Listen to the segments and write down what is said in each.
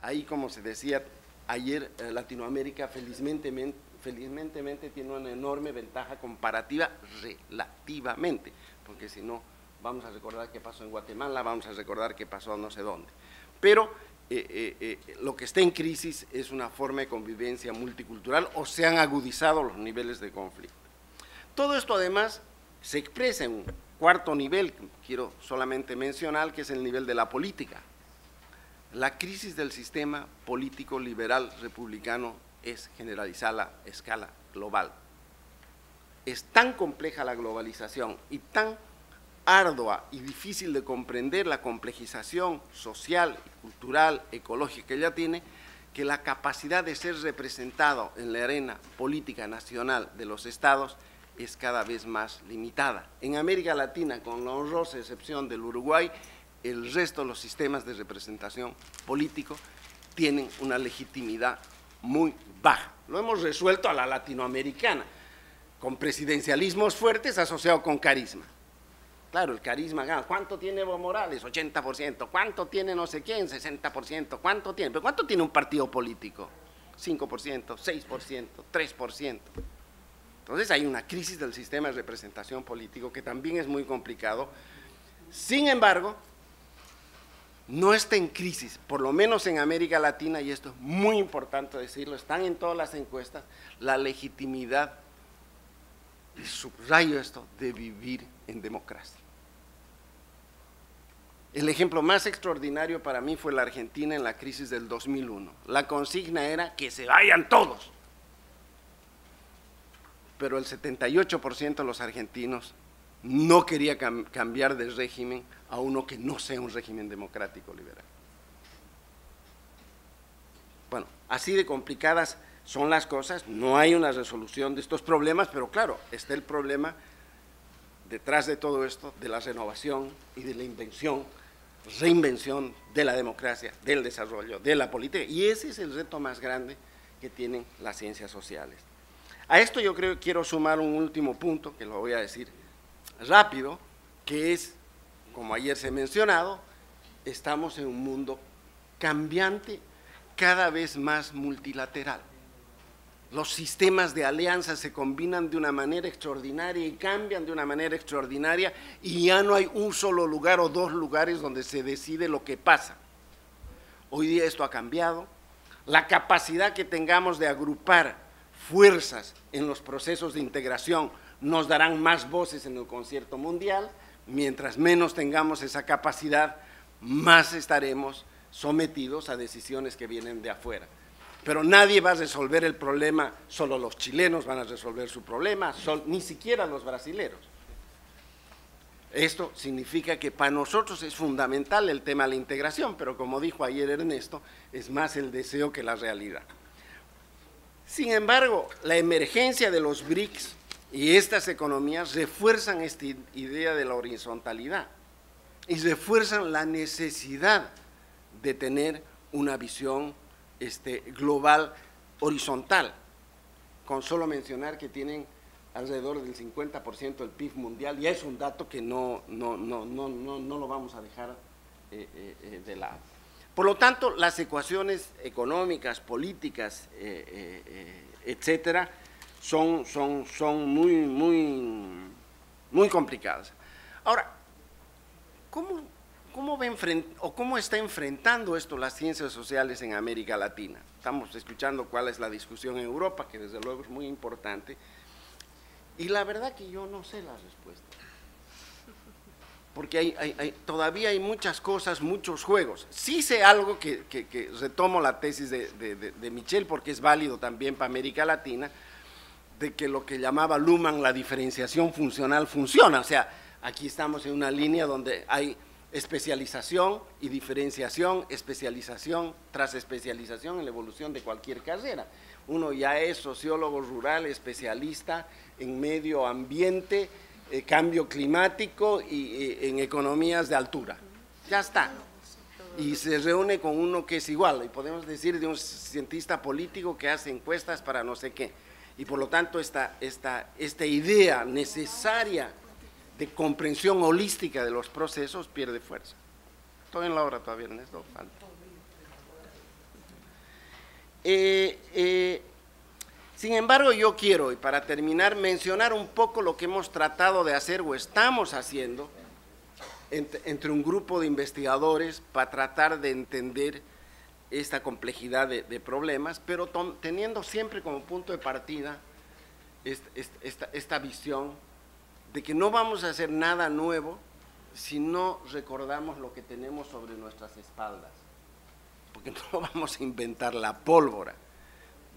Ahí, como se decía ayer, Latinoamérica felizmente tiene una enorme ventaja comparativa relativamente, porque si no vamos a recordar qué pasó en Guatemala, vamos a recordar qué pasó no sé dónde. Pero lo que está en crisis es una forma de convivencia multicultural, o se han agudizado los niveles de conflicto. Todo esto además se expresa en un cuarto nivel, que quiero solamente mencionar, que es el nivel de la política. La crisis del sistema político liberal republicano es generalizada a escala global. Es tan compleja la globalización y tan ardua y difícil de comprender la complejización social, cultural, ecológica que ella tiene, que la capacidad de ser representado en la arena política nacional de los estados es cada vez más limitada. En América Latina, con la honrosa excepción del Uruguay, el resto de los sistemas de representación político tienen una legitimidad muy baja. Lo hemos resuelto a la latinoamericana, con presidencialismos fuertes asociados con carisma. Claro, el carisma gana. ¿Cuánto tiene Evo Morales? 80%. ¿Cuánto tiene no sé quién? 60%. ¿Cuánto tiene? ¿Pero cuánto tiene un partido político? 5%, 6%, 3%. Entonces hay una crisis del sistema de representación político que también es muy complicado. Sin embargo, no está en crisis, por lo menos en América Latina, y esto es muy importante decirlo, están en todas las encuestas, la legitimidad, y subrayo esto, de vivir en democracia. El ejemplo más extraordinario para mí fue la Argentina en la crisis del 2001. La consigna era que se vayan todos, pero el 78% de los argentinos no quería cambiar de régimen a uno que no sea un régimen democrático liberal. Bueno, así de complicadas son las cosas, no hay una resolución de estos problemas, pero claro, está el problema detrás de todo esto, de la renovación y de la reinvención de la democracia, del desarrollo, de la política, y ese es el reto más grande que tienen las ciencias sociales. A esto yo quiero sumar un último punto, que lo voy a decir rápido, que es, como ayer se ha mencionado, estamos en un mundo cambiante, cada vez más multilateral. Los sistemas de alianzas se combinan de una manera extraordinaria y cambian de una manera extraordinaria, y ya no hay un solo lugar o dos lugares donde se decide lo que pasa. Hoy día esto ha cambiado, la capacidad que tengamos de agrupar fuerzas en los procesos de integración nos darán más voces en el concierto mundial. Mientras menos tengamos esa capacidad, más estaremos sometidos a decisiones que vienen de afuera. Pero nadie va a resolver el problema, solo los chilenos van a resolver su problema, ni siquiera los brasileros. Esto significa que para nosotros es fundamental el tema de la integración, pero como dijo ayer Ernesto, es más el deseo que la realidad. Sin embargo, la emergencia de los BRICS y estas economías refuerzan esta idea de la horizontalidad y refuerzan la necesidad de tener una visión global horizontal, con solo mencionar que tienen alrededor del 50% del PIB mundial, y es un dato que no lo vamos a dejar de lado. Por lo tanto, las ecuaciones económicas, políticas, etcétera, son muy complicadas. Ahora, ¿cómo está enfrentando esto las ciencias sociales en América Latina? Estamos escuchando cuál es la discusión en Europa, que desde luego es muy importante, y la verdad que yo no sé la respuesta, porque todavía hay muchas cosas, muchos juegos. Sí sé algo que retomo la tesis de Michel, porque es válido también para América Latina, de que lo que llamaba Luhmann la diferenciación funcional funciona. O sea, aquí estamos en una línea donde hay especialización y diferenciación, especialización tras especialización en la evolución de cualquier carrera. Uno ya es sociólogo rural, especialista en medio ambiente, cambio climático y en economías de altura. Ya está. Y se reúne con uno que es igual, y podemos decir de un cientista político que hace encuestas para no sé qué. Y por lo tanto esta idea necesaria de comprensión holística de los procesos pierde fuerza. Estoy en la hora todavía, Ernesto, falta. Sin embargo, yo quiero, y para terminar, mencionar un poco lo que hemos tratado de hacer o estamos haciendo entre un grupo de investigadores para tratar de entender esta complejidad de problemas, pero teniendo siempre como punto de partida esta visión de que no vamos a hacer nada nuevo si no recordamos lo que tenemos sobre nuestras espaldas, porque no vamos a inventar la pólvora.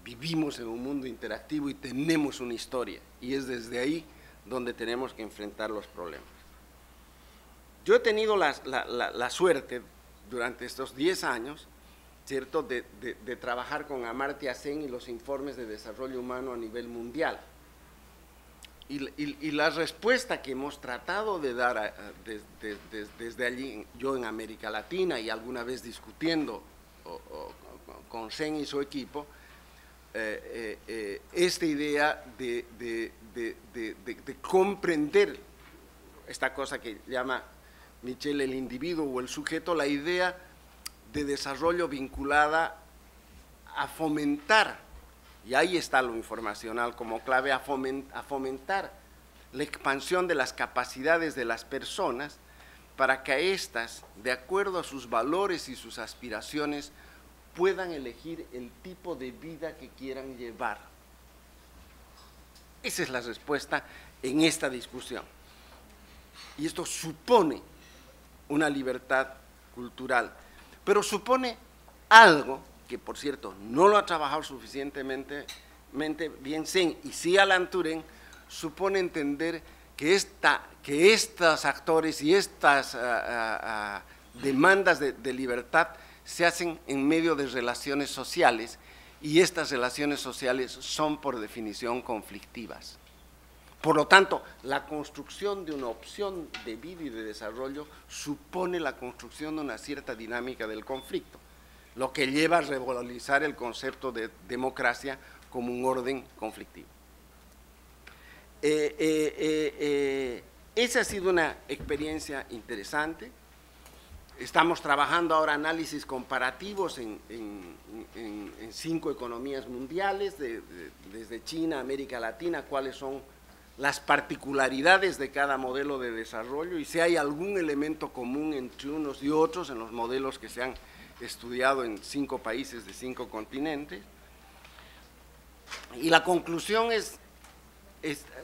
Vivimos en un mundo interactivo y tenemos una historia, y es desde ahí donde tenemos que enfrentar los problemas. Yo he tenido la suerte durante estos 10 años, ¿cierto?, de trabajar con Amartya Sen y los informes de desarrollo humano a nivel mundial. Y la respuesta que hemos tratado de dar desde allí, yo en América Latina y alguna vez discutiendo con Sen y su equipo, esta idea de comprender esta cosa que llama Michel el individuo o el sujeto, la idea de desarrollo vinculada a fomentar, y ahí está lo informacional como clave, a fomentar la expansión de las capacidades de las personas para que éstas, de acuerdo a sus valores y sus aspiraciones, puedan elegir el tipo de vida que quieran llevar. Esa es la respuesta en esta discusión. Y esto supone una libertad cultural, pero supone algo que, por cierto, no lo ha trabajado suficientemente bien Sen y sí Alan Turing, supone entender que estos actores y estas demandas de libertad se hacen en medio de relaciones sociales, y estas relaciones sociales son por definición conflictivas. Por lo tanto, la construcción de una opción de vida y de desarrollo supone la construcción de una cierta dinámica del conflicto, lo que lleva a revalorizar el concepto de democracia como un orden conflictivo. Esa ha sido una experiencia interesante. Estamos trabajando ahora análisis comparativos en 5 economías mundiales, desde China, América Latina, cuáles son las particularidades de cada modelo de desarrollo y si hay algún elemento común entre unos y otros en los modelos que se han estudiado en 5 países de 5 continentes. Y la conclusión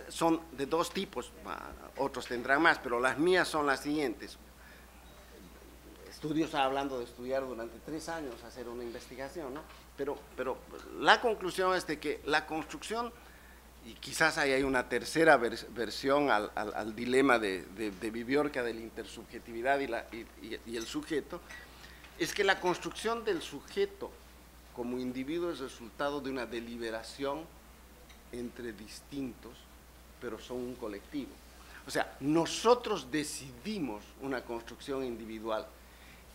son de 2 tipos, otros tendrán más, pero las mías son las siguientes. Estudios hablando de estudiar durante 3 años, hacer una investigación, ¿no? Pero la conclusión es de que la construcción, y quizás ahí hay una tercera versión al dilema de Viviorca de la intersubjetividad y el sujeto, es que la construcción del sujeto como individuo es resultado de una deliberación entre distintos, pero son un colectivo. O sea, nosotros decidimos una construcción individual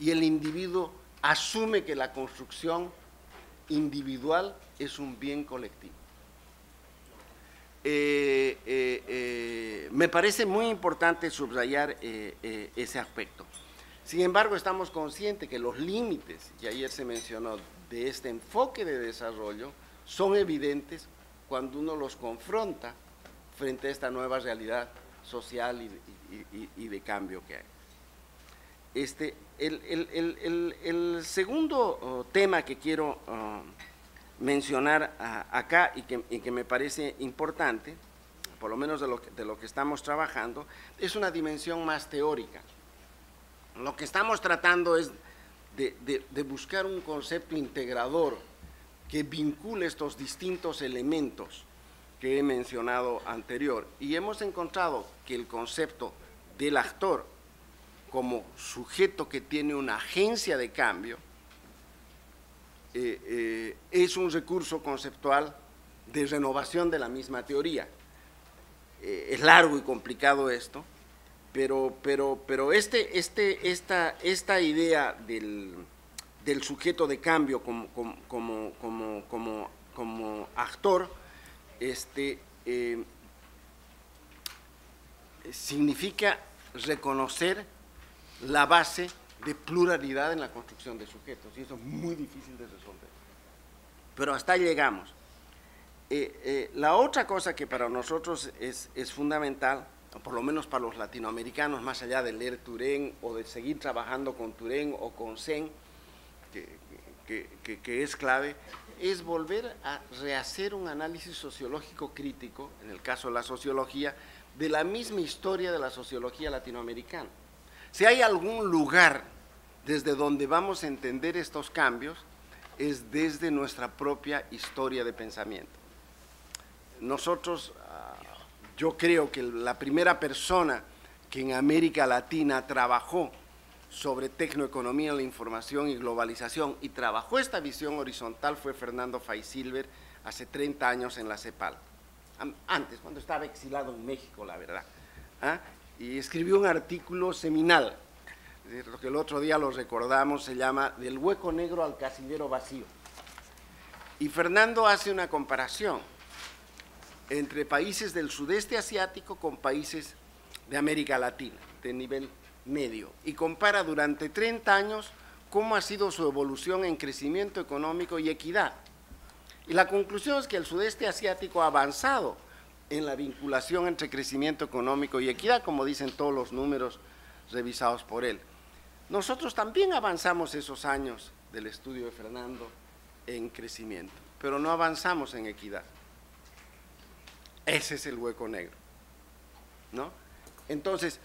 y el individuo asume que la construcción individual es un bien colectivo. Me parece muy importante subrayar ese aspecto. Sin embargo, estamos conscientes que los límites, que ayer se mencionó, de este enfoque de desarrollo son evidentes cuando uno los confronta frente a esta nueva realidad social y de cambio que hay. El segundo tema que quiero mencionar acá y que me parece importante, por lo menos de lo que estamos trabajando, es una dimensión más teórica. Lo que estamos tratando es de buscar un concepto integrador que vincule estos distintos elementos que he mencionado anterior, y hemos encontrado que el concepto del actor como sujeto que tiene una agencia de cambio es un recurso conceptual de renovación de la misma teoría. Es largo y complicado esto, pero esta idea del sujeto de cambio como actor significa reconocer la base de pluralidad en la construcción de sujetos, y eso es muy difícil de resolver. pero hasta ahí llegamos. La otra cosa que para nosotros es fundamental, o por lo menos para los latinoamericanos, más allá de leer Turén o de seguir trabajando con Turén o con Sen, que es clave, es volver a rehacer un análisis sociológico crítico, en el caso de la sociología, de la misma historia de la sociología latinoamericana. Si hay algún lugar desde donde vamos a entender estos cambios, es desde nuestra propia historia de pensamiento. Nosotros, yo creo que la primera persona que en América Latina trabajó sobre tecnoeconomía, la información y globalización, y trabajó esta visión horizontal, fue Fernando Fay-Silver, hace 30 años en la CEPAL, antes, cuando estaba exilado en México, la verdad, y escribió un artículo seminal, lo que el otro día lo recordamos, se llama Del hueco negro al casillero vacío, y Fernando hace una comparación entre países del sudeste asiático con países de América Latina, de nivel medio, y compara durante 30 años cómo ha sido su evolución en crecimiento económico y equidad. Y la conclusión es que el sudeste asiático ha avanzado en la vinculación entre crecimiento económico y equidad, como dicen todos los números revisados por él. Nosotros también avanzamos esos años del estudio de Fernando en crecimiento, pero no avanzamos en equidad. Ese es el hueco negro, ¿no? Entonces,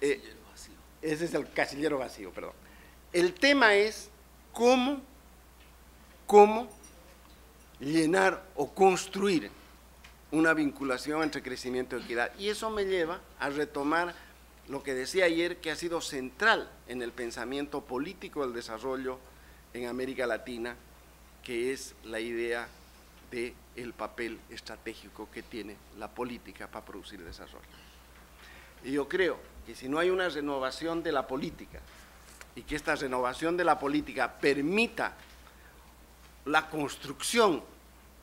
ese es el casillero vacío, perdón. El tema es cómo llenar o construir una vinculación entre crecimiento y equidad. Y eso me lleva a retomar lo que decía ayer, que ha sido central en el pensamiento político del desarrollo en América Latina, que es la idea del papel estratégico que tiene la política para producir desarrollo. Y yo creo que si no hay una renovación de la política y que esta renovación de la política permita la construcción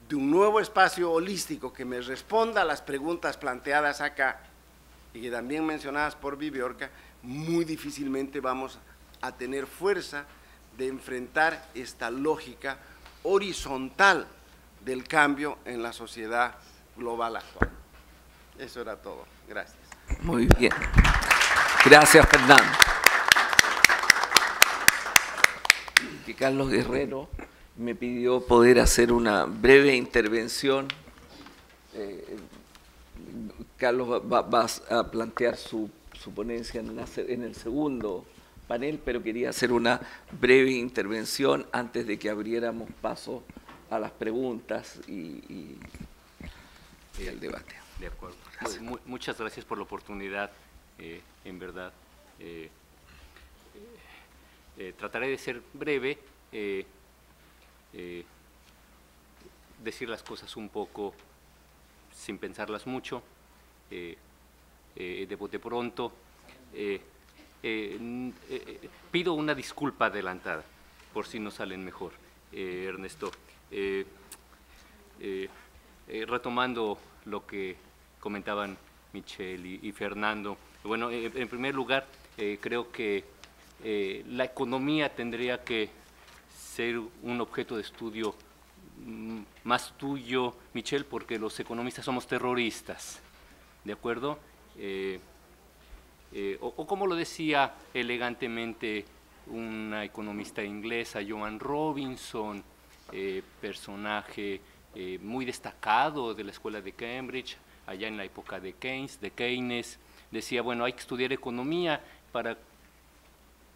de un nuevo espacio holístico que me responda a las preguntas planteadas acá y que también mencionadas por Viviorca, muy difícilmente vamos a tener fuerza de enfrentar esta lógica horizontal del cambio en la sociedad global actual. Eso era todo. Gracias. Muy bien. Gracias, Fernando. Que Carlos Guerrero me pidió poder hacer una breve intervención. Carlos va a plantear su ponencia en el segundo panel, pero quería hacer una breve intervención antes de que abriéramos paso a las preguntas y el debate. De acuerdo. Muchas gracias por la oportunidad, en verdad. Trataré de ser breve, decir las cosas un poco sin pensarlas mucho, de bote pronto. Pido una disculpa adelantada, por si no salen mejor, Ernesto. Retomando lo que comentaban Michelle y Fernando, bueno, en primer lugar, creo que la economía tendría que ser un objeto de estudio más tuyo, Michelle, porque los economistas somos terroristas, ¿de acuerdo? O como lo decía elegantemente una economista inglesa, Joan Robinson, personaje muy destacado de la escuela de Cambridge, allá en la época de Keynes, decía, bueno, hay que estudiar economía para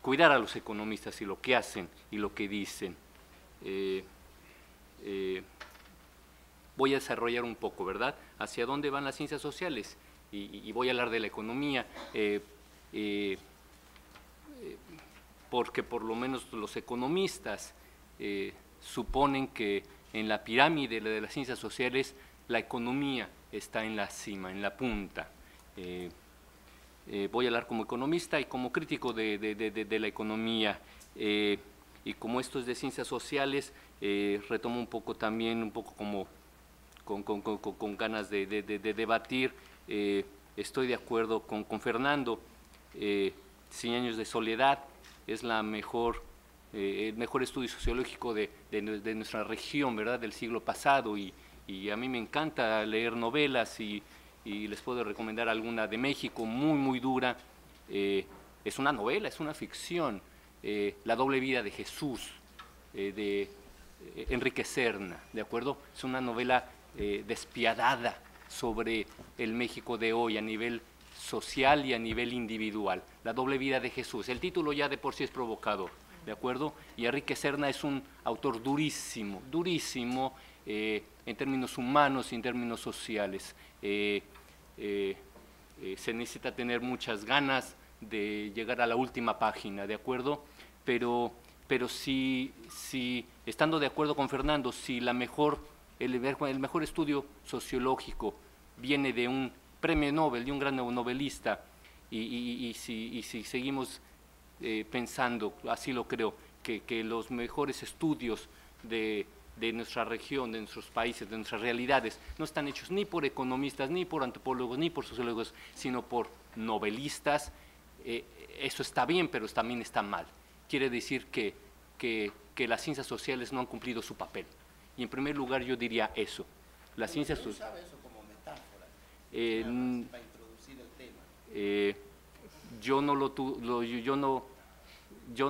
cuidar a los economistas y lo que hacen y lo que dicen. Voy a desarrollar un poco, ¿verdad?, hacia dónde van las ciencias sociales y voy a hablar de la economía, porque por lo menos los economistas suponen que en la pirámide de las ciencias sociales la economía está en la cima, en la punta. Voy a hablar como economista y como crítico de la economía, y como esto es de ciencias sociales, retomo un poco también, un poco como con ganas de debatir. Estoy de acuerdo con Fernando, 100 años de soledad es la mejor el mejor estudio sociológico de nuestra región, ¿verdad?, del siglo pasado, y a mí me encanta leer novelas y les puedo recomendar alguna de México, muy dura. Es una novela, es una ficción, La doble vida de Jesús, de Enrique Serna, ¿de acuerdo? Es una novela despiadada sobre el México de hoy a nivel social y a nivel individual. La doble vida de Jesús. El título ya de por sí es provocador, ¿de acuerdo? Y Enrique Serna es un autor durísimo, durísimo en términos humanos y en términos sociales. Se necesita tener muchas ganas de llegar a la última página, ¿de acuerdo? Pero si estando de acuerdo con Fernando, si el mejor estudio sociológico viene de un premio Nobel, de un gran novelista, y si seguimos pensando, así lo creo, que los mejores estudios de nuestra región, de nuestros países, de nuestras realidades, no están hechos ni por economistas, ni por antropólogos, ni por sociólogos, sino por novelistas, eso está bien, pero también está mal. Quiere decir que las ciencias sociales no han cumplido su papel. Y en primer lugar yo diría eso. Las ciencias sociales... ¿Sabe eso como metáfora? Para introducir el tema. Yo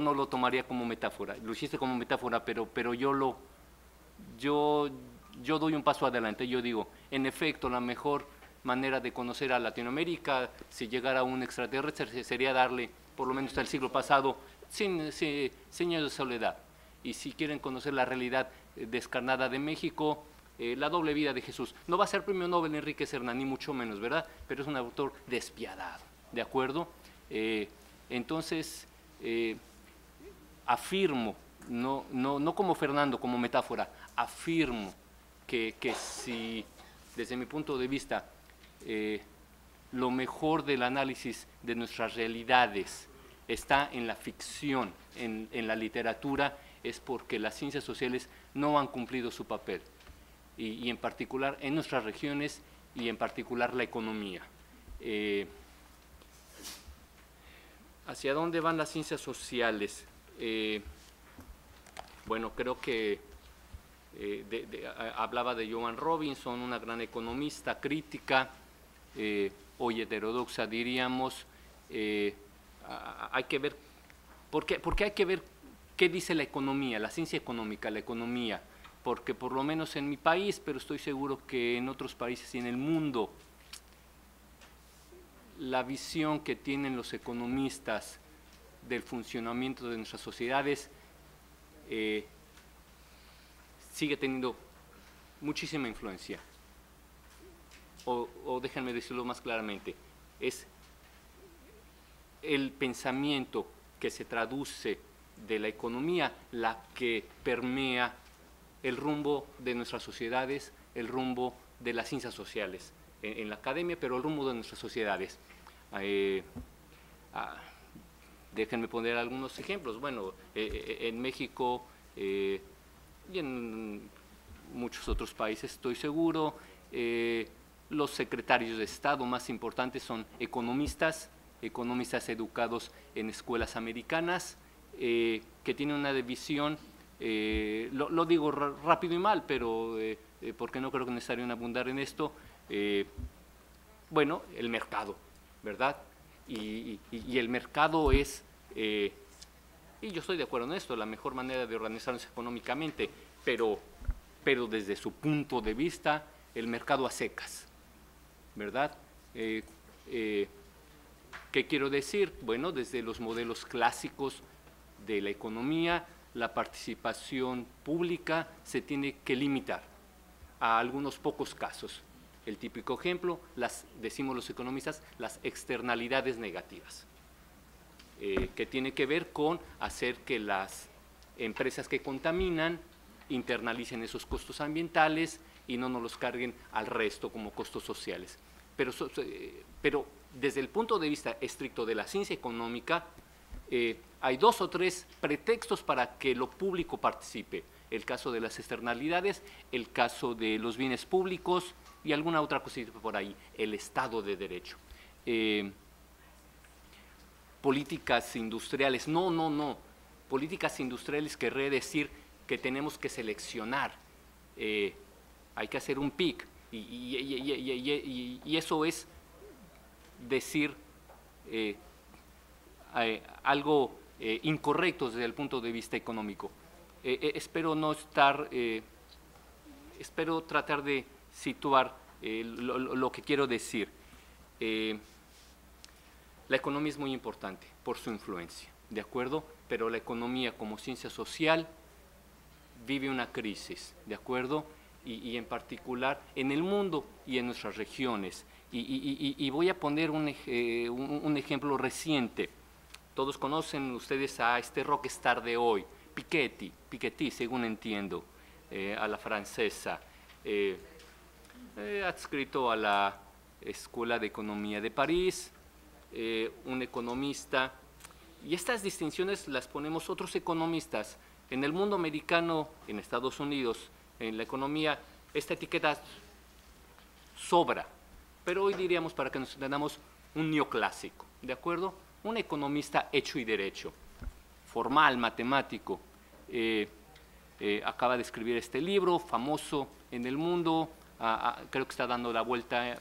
no lo tomaría como metáfora. Lo hiciste como metáfora, pero yo doy un paso adelante. Yo digo, en efecto, la mejor manera de conocer a Latinoamérica, si llegara un extraterrestre, sería darle, por lo menos hasta el siglo pasado, señas de soledad. Y si quieren conocer la realidad descarnada de México, La doble vida de Jesús. No va a ser premio Nobel Enrique Serna, ni mucho menos, ¿verdad? Pero es un autor despiadado, ¿de acuerdo? Entonces, afirmo, no como Fernando, como metáfora, afirmo que si, desde mi punto de vista, lo mejor del análisis de nuestras realidades está en la ficción, en la literatura, es porque las ciencias sociales no han cumplido su papel, y en particular en nuestras regiones y en particular la economía. ¿Hacia dónde van las ciencias sociales? Bueno, creo que hablaba de Joan Robinson, una gran economista, crítica, hoy heterodoxa diríamos. Hay que ver, porque hay que ver qué dice la economía, la ciencia económica, la economía, porque por lo menos en mi país, pero estoy seguro que en otros países y en el mundo, la visión que tienen los economistas del funcionamiento de nuestras sociedades sigue teniendo muchísima influencia. O déjenme decirlo más claramente, es el pensamiento que se traduce de la economía la que permea el rumbo de nuestras sociedades, el rumbo de las ciencias sociales en la academia, pero el rumbo de nuestras sociedades. Déjenme poner algunos ejemplos. Bueno, en México y en muchos otros países, estoy seguro, los secretarios de Estado más importantes son economistas educados en escuelas americanas, que tienen una división, lo digo rápido y mal, pero porque no creo que es necesario abundar en esto, bueno, el mercado, ¿verdad? Y el mercado es, y yo estoy de acuerdo en esto, la mejor manera de organizarnos económicamente, pero desde su punto de vista, el mercado a secas, ¿verdad? ¿Qué quiero decir? Bueno, desde los modelos clásicos de la economía, la participación pública se tiene que limitar a algunos pocos casos. El típico ejemplo, decimos los economistas, las externalidades negativas, que tiene que ver con hacer que las empresas que contaminan internalicen esos costos ambientales y no nos los carguen al resto como costos sociales. Pero desde el punto de vista estricto de la ciencia económica, hay 2 o 3 pretextos para que lo público participe. El caso de las externalidades, el caso de los bienes públicos y alguna otra cosita por ahí, el Estado de Derecho. Políticas industriales, no. políticas industriales querría decir que tenemos que seleccionar, hay que hacer un pick, y eso es decir algo incorrecto desde el punto de vista económico. Espero tratar de situar lo que quiero decir. La economía es muy importante por su influencia, ¿de acuerdo? Pero la economía como ciencia social vive una crisis, ¿de acuerdo? Y en particular en el mundo y en nuestras regiones. Y voy a poner un ejemplo reciente. Todos conocen ustedes a este rockstar de hoy, Piketty, según entiendo, a la francesa, adscrito a la Escuela de Economía de París, un economista, y estas distinciones las ponemos otros economistas. En el mundo americano, en Estados Unidos, en la economía, esta etiqueta sobra, pero hoy diríamos, para que nos entendamos, un neoclásico, ¿de acuerdo? Un economista hecho y derecho, formal, matemático, acaba de escribir este libro, famoso en el mundo, creo que está dando la vuelta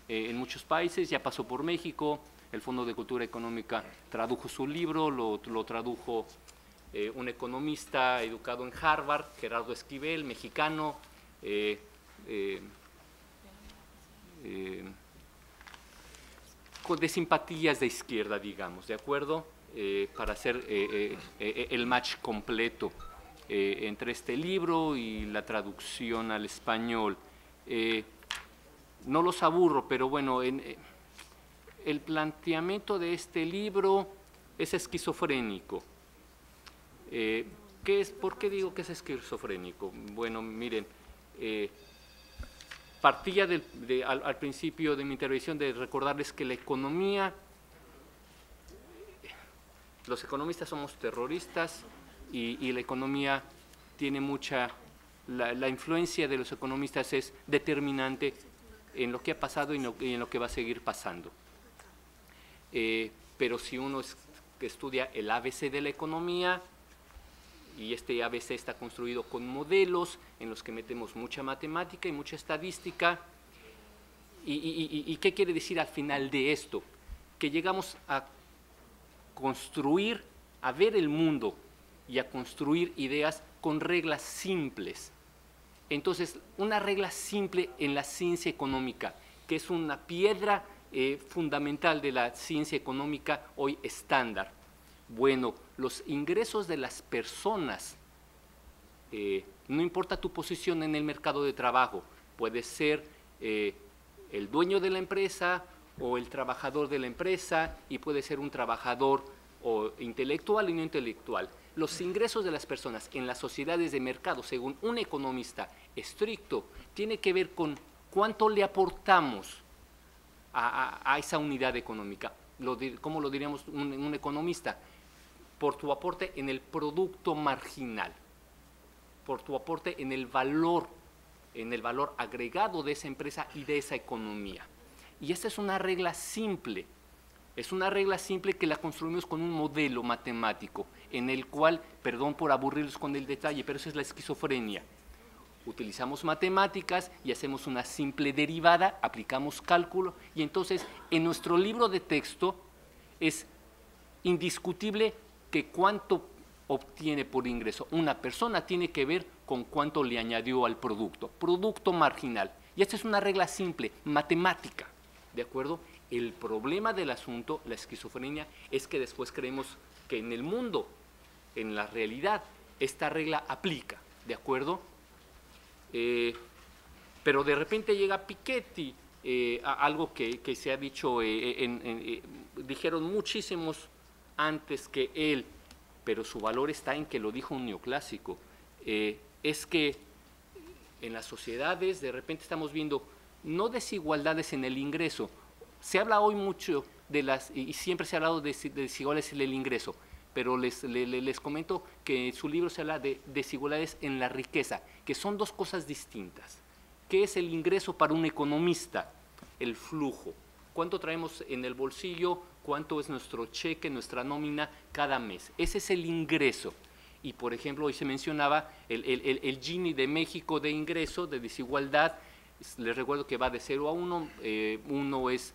en muchos países, ya pasó por México, el Fondo de Cultura Económica tradujo su libro, lo tradujo un economista educado en Harvard, Gerardo Esquivel, mexicano, de simpatías de izquierda, digamos, ¿de acuerdo? Para hacer el match completo entre este libro y la traducción al español. No los aburro, pero bueno, el planteamiento de este libro es esquizofrénico. ¿Por qué digo que es esquizofrénico? Bueno, miren, partía al principio de mi intervención de recordarles que la economía, los economistas somos terroristas y la economía tiene la influencia de los economistas es determinante en lo que ha pasado y en lo que va a seguir pasando. Pero si uno estudia el ABC de la economía, y este ABC está construido con modelos en los que metemos mucha matemática y mucha estadística. ¿Y qué quiere decir al final de esto? Que llegamos a construir, a ver el mundo y a construir ideas con reglas simples. Entonces, una regla simple en la ciencia económica, que es una piedra fundamental de la ciencia económica hoy estándar. Bueno, los ingresos de las personas, no importa tu posición en el mercado de trabajo, puede ser el dueño de la empresa o el trabajador de la empresa, y puede ser un trabajador o intelectual y no intelectual. Los ingresos de las personas en las sociedades de mercado, según un economista estricto, tiene que ver con cuánto le aportamos a esa unidad económica. ¿Cómo lo diríamos un economista? Por tu aporte en el producto marginal, por tu aporte en el valor agregado de esa empresa y de esa economía. Y esta es una regla simple, que la construimos con un modelo matemático, en el cual, perdón por aburrirlos con el detalle, pero eso es la esquizofrenia. Utilizamos matemáticas y hacemos una simple derivada, aplicamos cálculo, y entonces en nuestro libro de texto es indiscutible que cuánto obtiene por ingreso una persona tiene que ver con cuánto le añadió al producto marginal. Y esta es una regla simple, matemática, ¿de acuerdo? El problema del asunto, la esquizofrenia, es que después creemos que en el mundo, en la realidad, esta regla aplica, ¿de acuerdo? Pero de repente llega Piketty, algo que se ha dicho, dijeron muchísimos antes que él, pero su valor está en que lo dijo un neoclásico, es que en las sociedades de repente estamos viendo no desigualdades en el ingreso. Se habla hoy mucho y siempre se ha hablado de desigualdades en el ingreso, pero les comento que en su libro se habla de desigualdades en la riqueza, que son dos cosas distintas. ¿Qué es el ingreso para un economista? El flujo. ¿Cuánto traemos en el bolsillo cuánto es nuestro cheque, nuestra nómina cada mes. Ese es el ingreso. Y, por ejemplo, hoy se mencionaba el Gini de México de ingreso, de desigualdad. Les recuerdo que va de 0 a 1. 1 es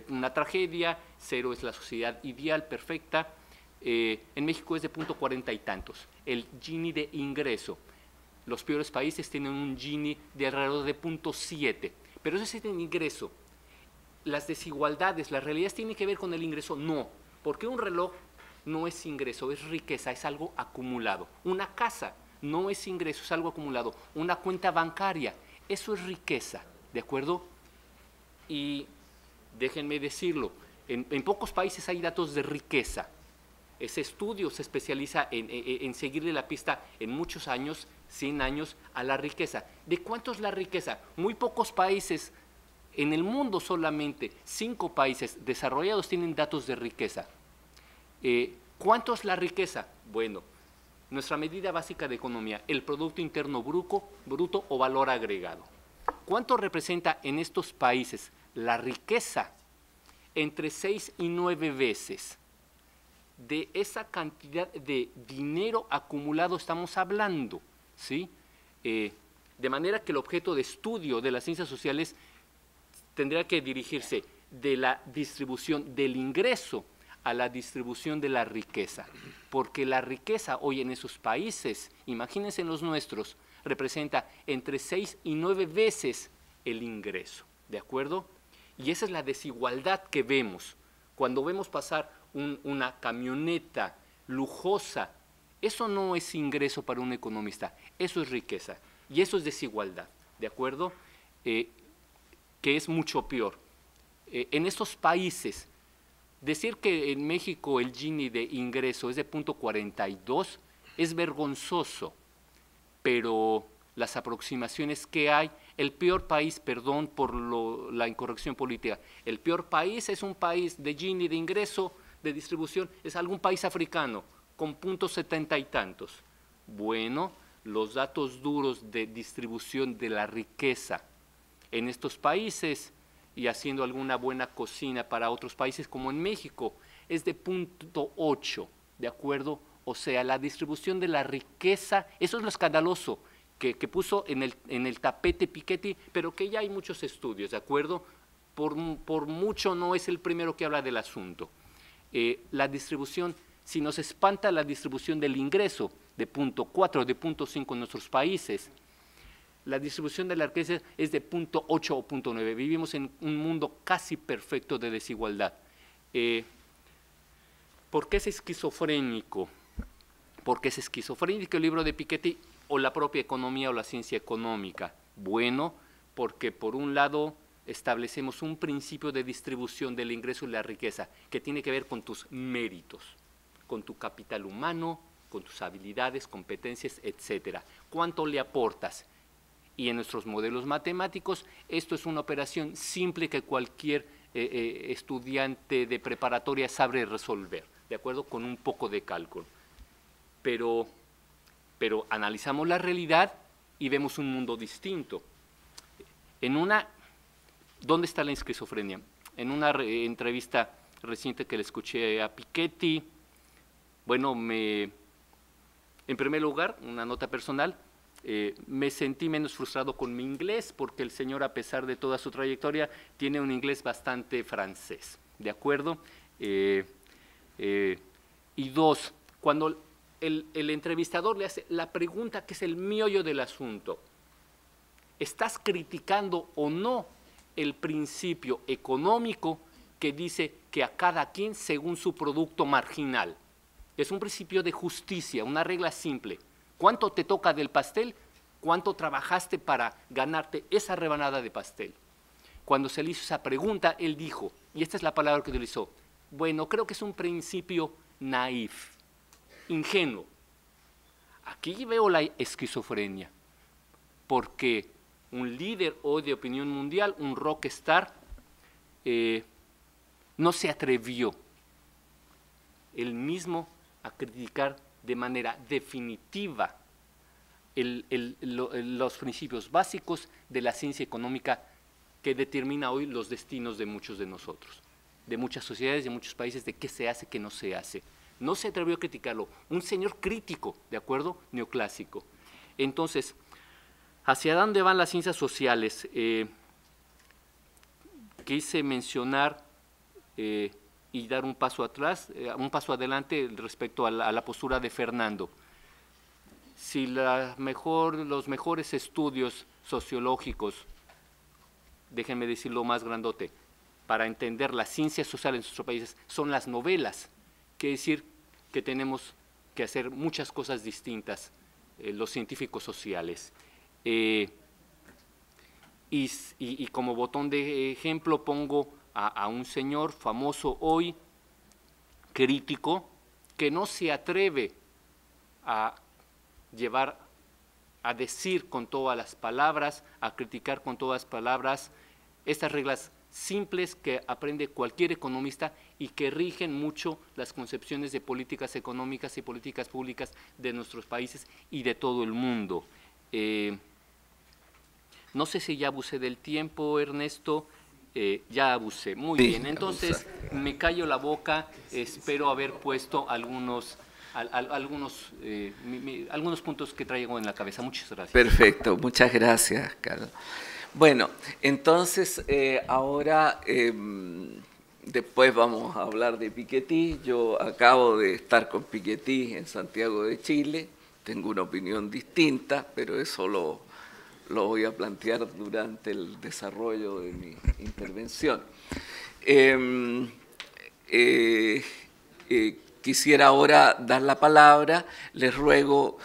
una tragedia, 0 es la sociedad ideal, perfecta. En México es de 0.40 y tantos. El Gini de ingreso. Los peores países tienen un Gini de alrededor de 0.7. Pero ese es el ingreso. Las desigualdades, las realidades tienen que ver con el ingreso. No, porque un reloj no es ingreso, es riqueza, es algo acumulado. Una casa no es ingreso, es algo acumulado. Una cuenta bancaria, eso es riqueza, ¿de acuerdo? Y déjenme decirlo, en pocos países hay datos de riqueza. Ese estudio se especializa en seguirle la pista en muchos años, 100 años, a la riqueza. ¿De cuánto es la riqueza? Muy pocos países, en el mundo solamente 5 países desarrollados tienen datos de riqueza. ¿Cuánto es la riqueza? Bueno, nuestra medida básica de economía, el Producto Interno Bruto o valor agregado. ¿Cuánto representa en estos países la riqueza? Entre 6 y 9 veces. De esa cantidad de dinero acumulado estamos hablando, ¿sí? De manera que el objeto de estudio de las ciencias sociales tendría que dirigirse de la distribución del ingreso a la distribución de la riqueza, porque la riqueza hoy en esos países, imagínense en los nuestros, representa entre 6 y 9 veces el ingreso, ¿de acuerdo? Y esa es la desigualdad que vemos. Cuando vemos pasar una camioneta lujosa, eso no es ingreso para un economista, eso es riqueza y eso es desigualdad, ¿de acuerdo? Que es mucho peor. En estos países, decir que en México el Gini de ingreso es de 0.42 es vergonzoso, pero las aproximaciones que hay, el peor país, perdón por la incorrección política, el peor país es un país de Gini de ingreso, de distribución, es algún país africano con 0.70 y tantos. Bueno, los datos duros de distribución de la riqueza en estos países y haciendo alguna buena cocina para otros países como en México es de 0.8, ¿de acuerdo? O sea, la distribución de la riqueza, eso es lo escandaloso que puso en el tapete Piketty, pero que ya hay muchos estudios, ¿de acuerdo? Por mucho no es el primero que habla del asunto. La distribución, si nos espanta la distribución del ingreso de 0.4, de 0.5 en nuestros países, la distribución de la riqueza es de 0.8 o 0.9. Vivimos en un mundo casi perfecto de desigualdad. ¿Por qué es esquizofrénico? ¿Por qué es esquizofrénico el libro de Piketty o la propia economía o la ciencia económica? Bueno, porque por un lado establecemos un principio de distribución del ingreso y la riqueza que tiene que ver con tus méritos, con tu capital humano, con tus habilidades, competencias, etcétera. ¿Cuánto le aportas? Y en nuestros modelos matemáticos, esto es una operación simple que cualquier estudiante de preparatoria sabe resolver, ¿de acuerdo? Con un poco de cálculo. Pero analizamos la realidad y vemos un mundo distinto. ¿Dónde está la esquizofrenia? En una entrevista reciente que le escuché a Piketty, bueno, en primer lugar, una nota personal, me sentí menos frustrado con mi inglés porque el señor, a pesar de toda su trayectoria, tiene un inglés bastante francés, ¿de acuerdo? Y dos, cuando el entrevistador le hace la pregunta que es el meollo del asunto, ¿estás criticando o no el principio económico que dice que a cada quien según su producto marginal? Es un principio de justicia, una regla simple. ¿Cuánto te toca del pastel? ¿Cuánto trabajaste para ganarte esa rebanada de pastel? Cuando se le hizo esa pregunta, él dijo, y esta es la palabra que utilizó, bueno, creo que es un principio naif, ingenuo. Aquí veo la esquizofrenia, porque un líder hoy de opinión mundial, un rockstar, no se atrevió él mismo a criticar de manera definitiva los principios básicos de la ciencia económica que determina hoy los destinos de muchos de nosotros. de muchas sociedades, de muchos países, de qué se hace, qué no se hace. No se atrevió a criticarlo, un señor crítico, ¿de acuerdo? Neoclásico. Entonces, ¿hacia dónde van las ciencias sociales? Quise mencionar y dar un paso atrás, un paso adelante respecto a la postura de Fernando. Si los mejores estudios sociológicos, déjenme decirlo más grandote, para entender la ciencia social en nuestros países son las novelas, quiere decir que tenemos que hacer muchas cosas distintas, los científicos sociales. Y como botón de ejemplo pongo a un señor famoso hoy, crítico, que no se atreve a decir con todas las palabras, a criticar con todas las palabras estas reglas simples que aprende cualquier economista y que rigen mucho las concepciones de políticas económicas y políticas públicas de nuestros países y de todo el mundo. No sé si ya abusé del tiempo, Ernesto. Ya abusé. Muy sí, bien. Entonces, me callo la boca. Espero haber puesto algunos puntos que traigo en la cabeza. Muchas gracias. Perfecto. Muchas gracias, Carlos. Bueno, entonces ahora después vamos a hablar de Piketty. Yo acabo de estar con Piketty en Santiago de Chile. Tengo una opinión distinta, pero eso lo voy a plantear durante el desarrollo de mi intervención. Quisiera ahora dar la palabra, les ruego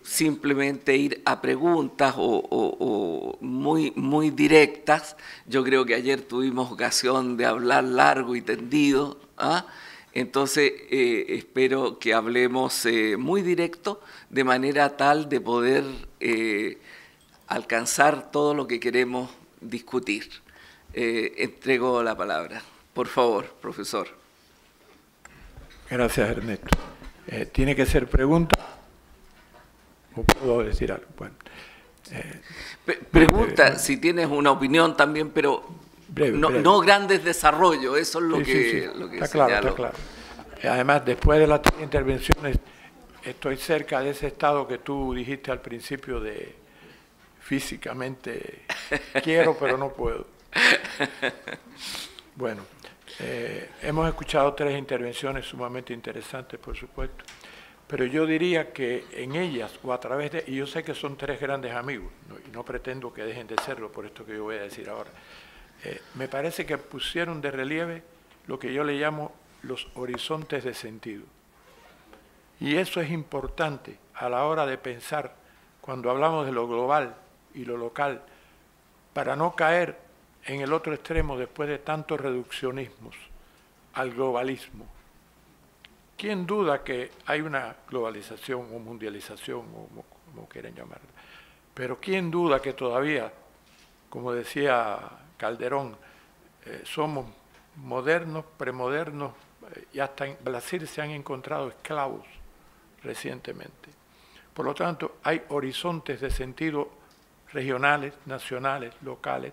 simplemente ir a preguntas o muy directas. Yo creo que ayer tuvimos ocasión de hablar largo y tendido, ¿ah? Entonces espero que hablemos muy directo, de manera tal de poder alcanzar todo lo que queremos discutir. Entrego la palabra. Por favor, profesor. Gracias, Ernesto. ¿Tiene que ser pregunta? ¿O puedo decir algo? Bueno, pregunta, si tienes una opinión también, pero breve. No grandes desarrollos, eso es lo que está claro, está claro. Además, después de las intervenciones, estoy cerca de ese estado que tú dijiste al principio de físicamente quiero, pero no puedo. Bueno. Hemos escuchado 3 intervenciones sumamente interesantes, por supuesto, pero yo diría que en ellas, o a través de, y yo sé que son 3 grandes amigos, y no pretendo que dejen de serlo por esto que yo voy a decir ahora, me parece que pusieron de relieve lo que yo le llamo los horizontes de sentido. Y eso es importante a la hora de pensar, cuando hablamos de lo global y lo local, para no caer en el otro extremo después de tantos reduccionismos al globalismo. ¿Quién duda que hay una globalización o mundialización, o como quieran llamarla? Pero ¿quién duda que todavía, como decía Calderón, somos modernos, premodernos, y hasta en Brasil se han encontrado esclavos recientemente? Por lo tanto, hay horizontes de sentido regionales, nacionales, locales,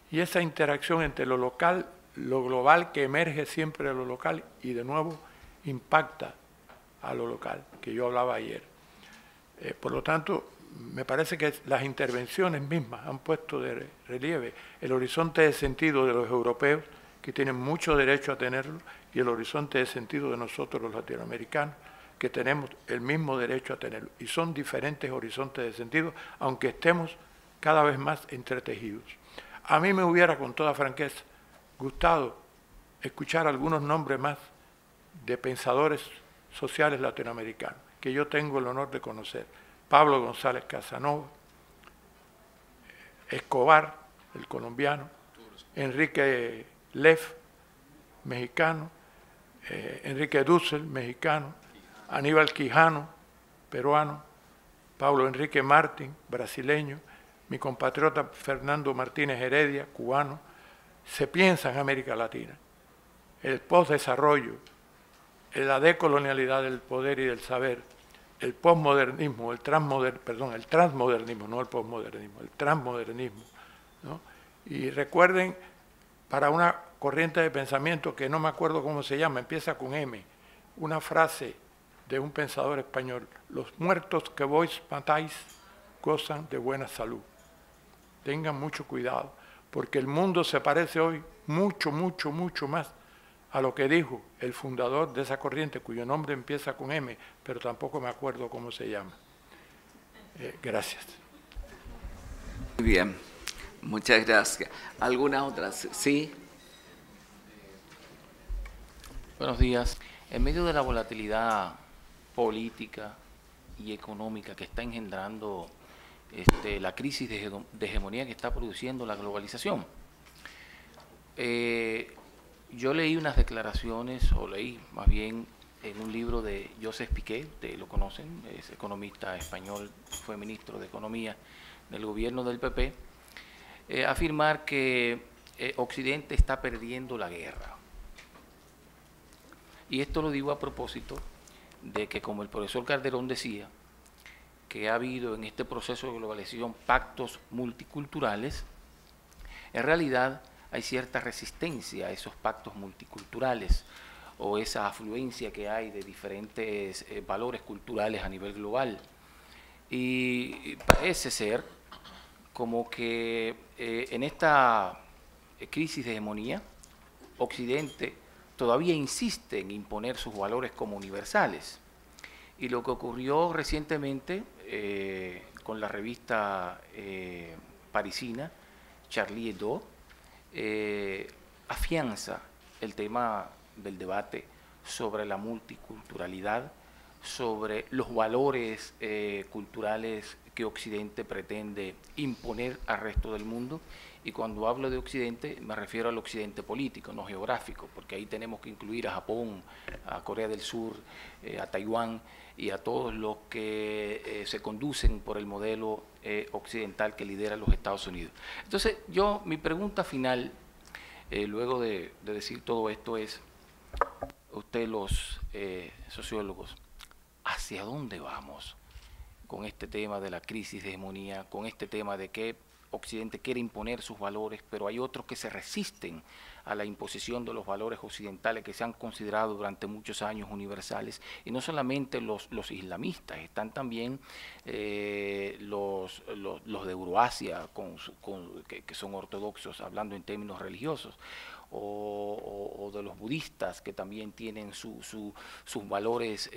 y esa interacción entre lo local, lo global que emerge siempre de lo local y de nuevo impacta a lo local, que yo hablaba ayer. Por lo tanto, me parece que las intervenciones mismas han puesto de relieve el horizonte de sentido de los europeos, que tienen mucho derecho a tenerlo, y el horizonte de sentido de nosotros los latinoamericanos, que tenemos el mismo derecho a tenerlo. Y son diferentes horizontes de sentido, aunque estemos cada vez más entretejidos. A mí me hubiera, con toda franqueza, gustado escuchar algunos nombres más de pensadores sociales latinoamericanos, que yo tengo el honor de conocer. Pablo González Casanova, Escobar, el colombiano, Enrique Leff, mexicano, Enrique Dussel, mexicano, Aníbal Quijano, peruano, Pablo Enrique Martín, brasileño, mi compatriota Fernando Martínez Heredia, cubano. Se piensa en América Latina, el postdesarrollo, la decolonialidad del poder y del saber, el postmodernismo, el transmodernismo, no el postmodernismo, el transmodernismo, ¿no? Y recuerden, para una corriente de pensamiento que no me acuerdo cómo se llama, empieza con M, una frase de un pensador español: los muertos que vos matáis gozan de buena salud. Tengan mucho cuidado, porque el mundo se parece hoy mucho, mucho, mucho más a lo que dijo el fundador de esa corriente, cuyo nombre empieza con M, pero tampoco me acuerdo cómo se llama. Gracias. Muy bien, muchas gracias. ¿Alguna otra? Sí. Buenos días. En medio de la volatilidad política y económica que está engendrando la crisis de hegemonía que está produciendo la globalización, yo leí unas declaraciones, o leí más bien en un libro de Joseph Piqué, ustedes lo conocen, es economista español, fue ministro de Economía del gobierno del PP, afirmar que Occidente está perdiendo la guerra. Y esto lo digo a propósito de que, como el profesor Calderón decía, que ha habido en este proceso de globalización pactos multiculturales, en realidad hay cierta resistencia a esos pactos multiculturales o esa afluencia que hay de diferentes valores culturales a nivel global. Y parece ser como que en esta crisis de hegemonía, Occidente todavía insiste en imponer sus valores como universales. Y lo que ocurrió recientemente con la revista parisina Charlie Hebdo afianza el tema del debate sobre la multiculturalidad, sobre los valores culturales que Occidente pretende imponer al resto del mundo. Y cuando hablo de Occidente me refiero al Occidente político, no geográfico, porque ahí tenemos que incluir a Japón, a Corea del Sur, a Taiwán y a todos los que se conducen por el modelo occidental que lidera los Estados Unidos. Entonces, mi pregunta final, luego de decir todo esto, es: ustedes los sociólogos, ¿hacia dónde vamos con este tema de la crisis de hegemonía, con este tema de que Occidente quiere imponer sus valores, pero hay otros que se resisten a la imposición de los valores occidentales que se han considerado durante muchos años universales? Y no solamente los islamistas, están también los de Euroasia, que son ortodoxos, hablando en términos religiosos, o de los budistas, que también tienen sus valores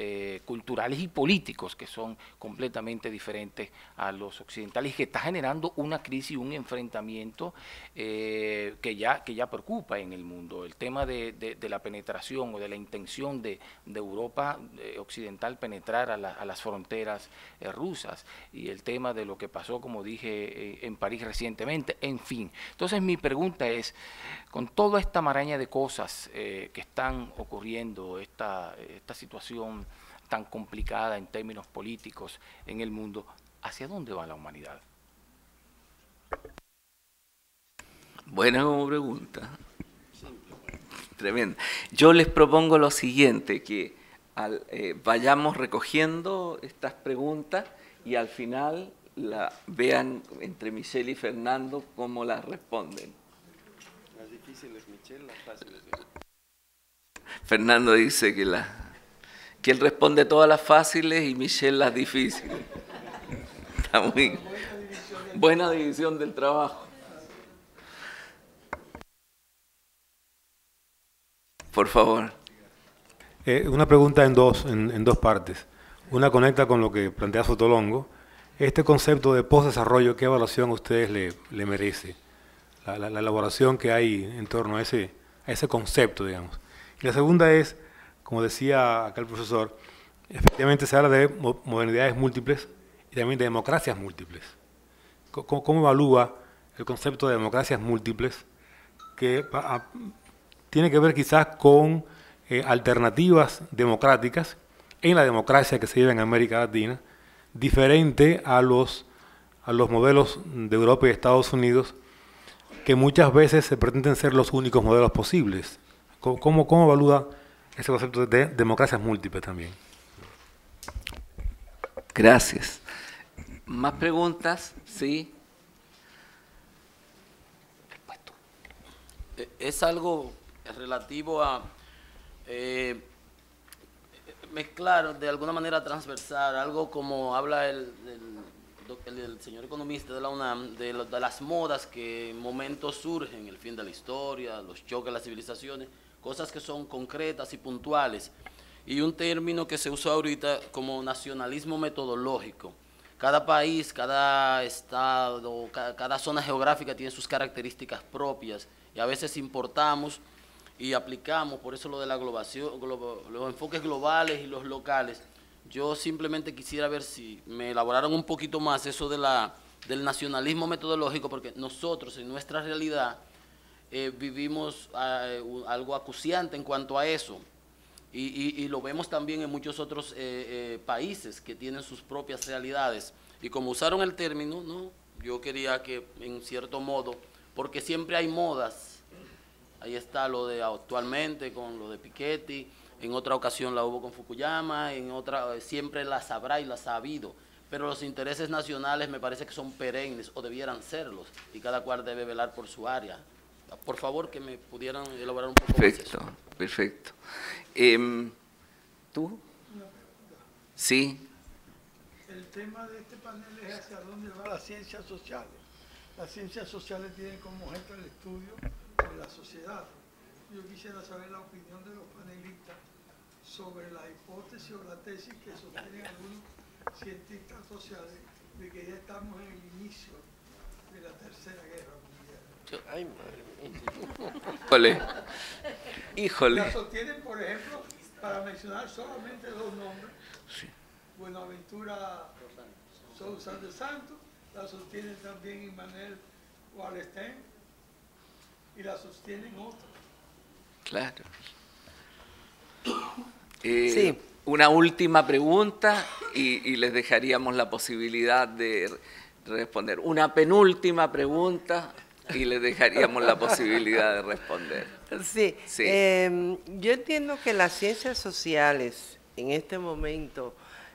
culturales y políticos que son completamente diferentes a los occidentales, y que está generando una crisis y un enfrentamiento que ya preocupa en el mundo. El tema de la penetración o de la intención de Europa occidental penetrar a las fronteras rusas, y el tema de lo que pasó, como dije, en París recientemente, en fin. Entonces mi pregunta es, con toda esta maraña de cosas que están ocurriendo, esta situación tan complicada en términos políticos en el mundo, ¿hacia dónde va la humanidad? Buena como pregunta. Tremendo. Yo les propongo lo siguiente, que vayamos recogiendo estas preguntas y al final vean entre Michelle y Fernando cómo las responden. Las difíciles, Michelle, las fáciles. Fernando dice que él responde todas las fáciles y Michelle las difíciles. Está muy buena división del trabajo. Por favor. Una pregunta en dos partes. Una conecta con lo que plantea Sotolongo. Este concepto de postdesarrollo, ¿qué evaluación a ustedes le merece? La elaboración que hay en torno a ese concepto, digamos. Y la segunda es, como decía acá el profesor, efectivamente se habla de modernidades múltiples y también de democracias múltiples. ¿Cómo evalúa el concepto de democracias múltiples, que tiene que ver quizás con alternativas democráticas en la democracia que se lleva en América Latina, diferente a los modelos de Europa y Estados Unidos, que muchas veces se pretenden ser los únicos modelos posibles? ¿Cómo evalúa ese concepto de democracias múltiples también? Gracias. ¿Más preguntas? Sí. es algo relativo a mezclar de alguna manera transversal, algo como habla el señor economista de la UNAM, de las modas que en momentos surgen, el fin de la historia, los choques de las civilizaciones, cosas que son concretas y puntuales, y un término que se usa ahorita como nacionalismo metodológico. Cada país, cada estado, cada zona geográfica tiene sus características propias, y a veces importamos y aplicamos, por eso lo de la globalización, los enfoques globales y los locales. Yo simplemente quisiera ver si me elaboraron un poquito más eso del nacionalismo metodológico, porque nosotros en nuestra realidad vivimos algo acuciante en cuanto a eso, y lo vemos también en muchos otros países que tienen sus propias realidades. Y como usaron el término, ¿no?, yo quería que en cierto modo, porque siempre hay modas, ahí está lo de actualmente con lo de Piketty, en otra ocasión la hubo con Fukuyama, en otra siempre las habrá y las ha habido, pero los intereses nacionales me parece que son perennes o debieran serlos, y cada cual debe velar por su área. Por favor, que me pudieran elaborar un poco más eso. Perfecto. ¿Tú? Sí. El tema de este panel es hacia dónde van las ciencias sociales. Las ciencias sociales tienen como objeto el estudio de la sociedad. Yo quisiera saber la opinión de los panelistas sobre la hipótesis o la tesis que sostienen algunos cientistas sociales de que ya estamos en el inicio de la Tercera Guerra Mundial. Ay, madre mía. Híjole. La sostienen, por ejemplo, para mencionar solamente dos nombres, sí. Buenaventura Sousa de Santos, la sostienen también Immanuel Wallerstein, y la sostienen otros. Claro. Sí. Una última pregunta y les dejaríamos la posibilidad de responder. Una penúltima pregunta y les dejaríamos la posibilidad de responder. Sí. Sí. Yo entiendo que las ciencias sociales en este momento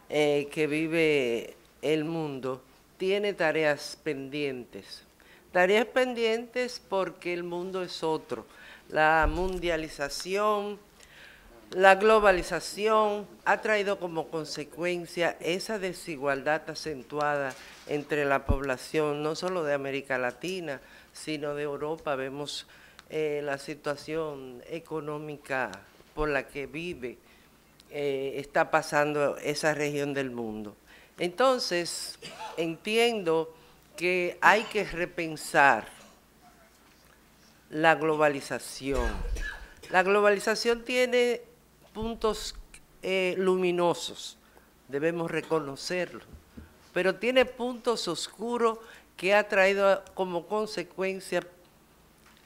que vive el mundo tiene tareas pendientes. Tareas pendientes porque el mundo es otro. La mundialización, la globalización ha traído como consecuencia esa desigualdad acentuada entre la población, no solo de América Latina, sino de Europa. Vemos la situación económica por la que vive, está pasando esa región del mundo. Entonces, entiendo que hay que repensar la globalización. La globalización tiene puntos luminosos, debemos reconocerlo, pero tiene puntos oscuros que ha traído como consecuencia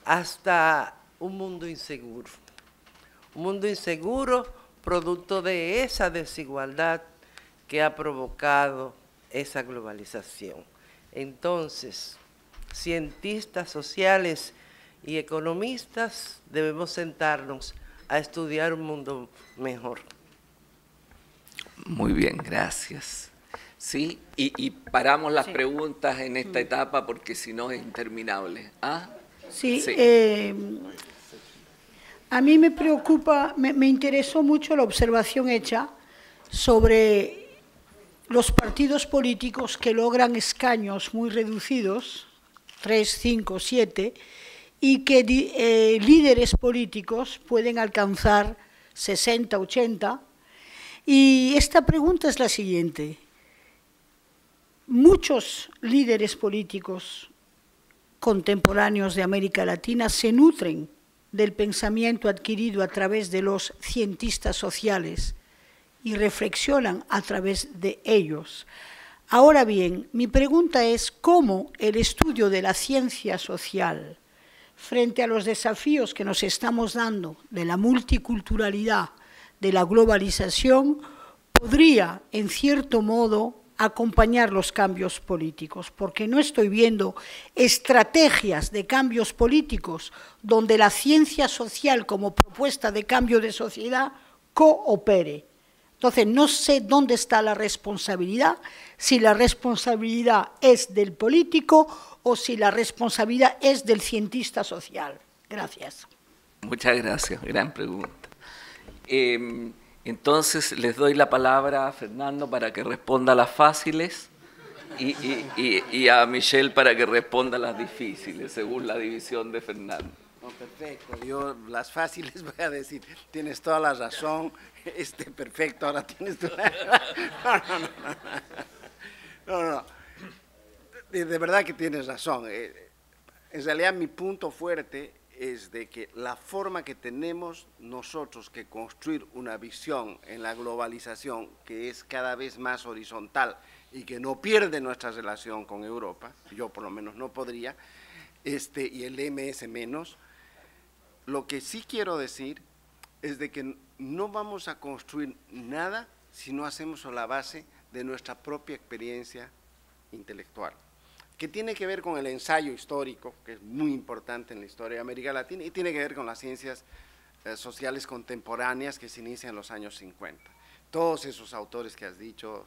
hasta un mundo inseguro. Un mundo inseguro producto de esa desigualdad que ha provocado esa globalización. Entonces, cientistas sociales y economistas debemos sentarnos a estudiar un mundo mejor. Muy bien, gracias. Sí, y paramos las preguntas en esta etapa porque si no es interminable. ¿Ah? Sí, sí. A mí me preocupa, me interesó mucho la observación hecha sobre los partidos políticos que logran escaños muy reducidos, 3, 5, 7, y que líderes políticos pueden alcanzar 60, 80. Y esta pregunta es la siguiente. Muchos líderes políticos contemporáneos de América Latina se nutren del pensamiento adquirido a través de los cientistas sociales y reflexionan a través de ellos. Ahora bien, mi pregunta es cómo el estudio de la ciencia social frente a los desafíos que nos estamos dando de la multiculturalidad, de la globalización, podría, en cierto modo, acompañar los cambios políticos, porque no estoy viendo estrategias de cambios políticos donde la ciencia social como propuesta de cambio de sociedad coopere. Entonces, no sé dónde está la responsabilidad, si la responsabilidad es del político o si la responsabilidad es del cientista social. Gracias. Muchas gracias, gran pregunta. Entonces les doy la palabra a Fernando para que responda a las fáciles y a Michelle para que responda a las difíciles, según la división de Fernando. No, perfecto. Yo las fáciles voy a decir, tienes toda la razón, perfecto, ahora tienes toda No. De verdad que tienes razón. En realidad mi punto fuerte es de que la forma que tenemos nosotros que construir una visión en la globalización que es cada vez más horizontal y que no pierde nuestra relación con Europa, yo por lo menos no podría, y el MS menos, lo que sí quiero decir es de que no vamos a construir nada si no hacemos la base de nuestra propia experiencia intelectual, que tiene que ver con el ensayo histórico, que es muy importante en la historia de América Latina, y tiene que ver con las ciencias sociales contemporáneas que se inician en los años 50. Todos esos autores que has dicho,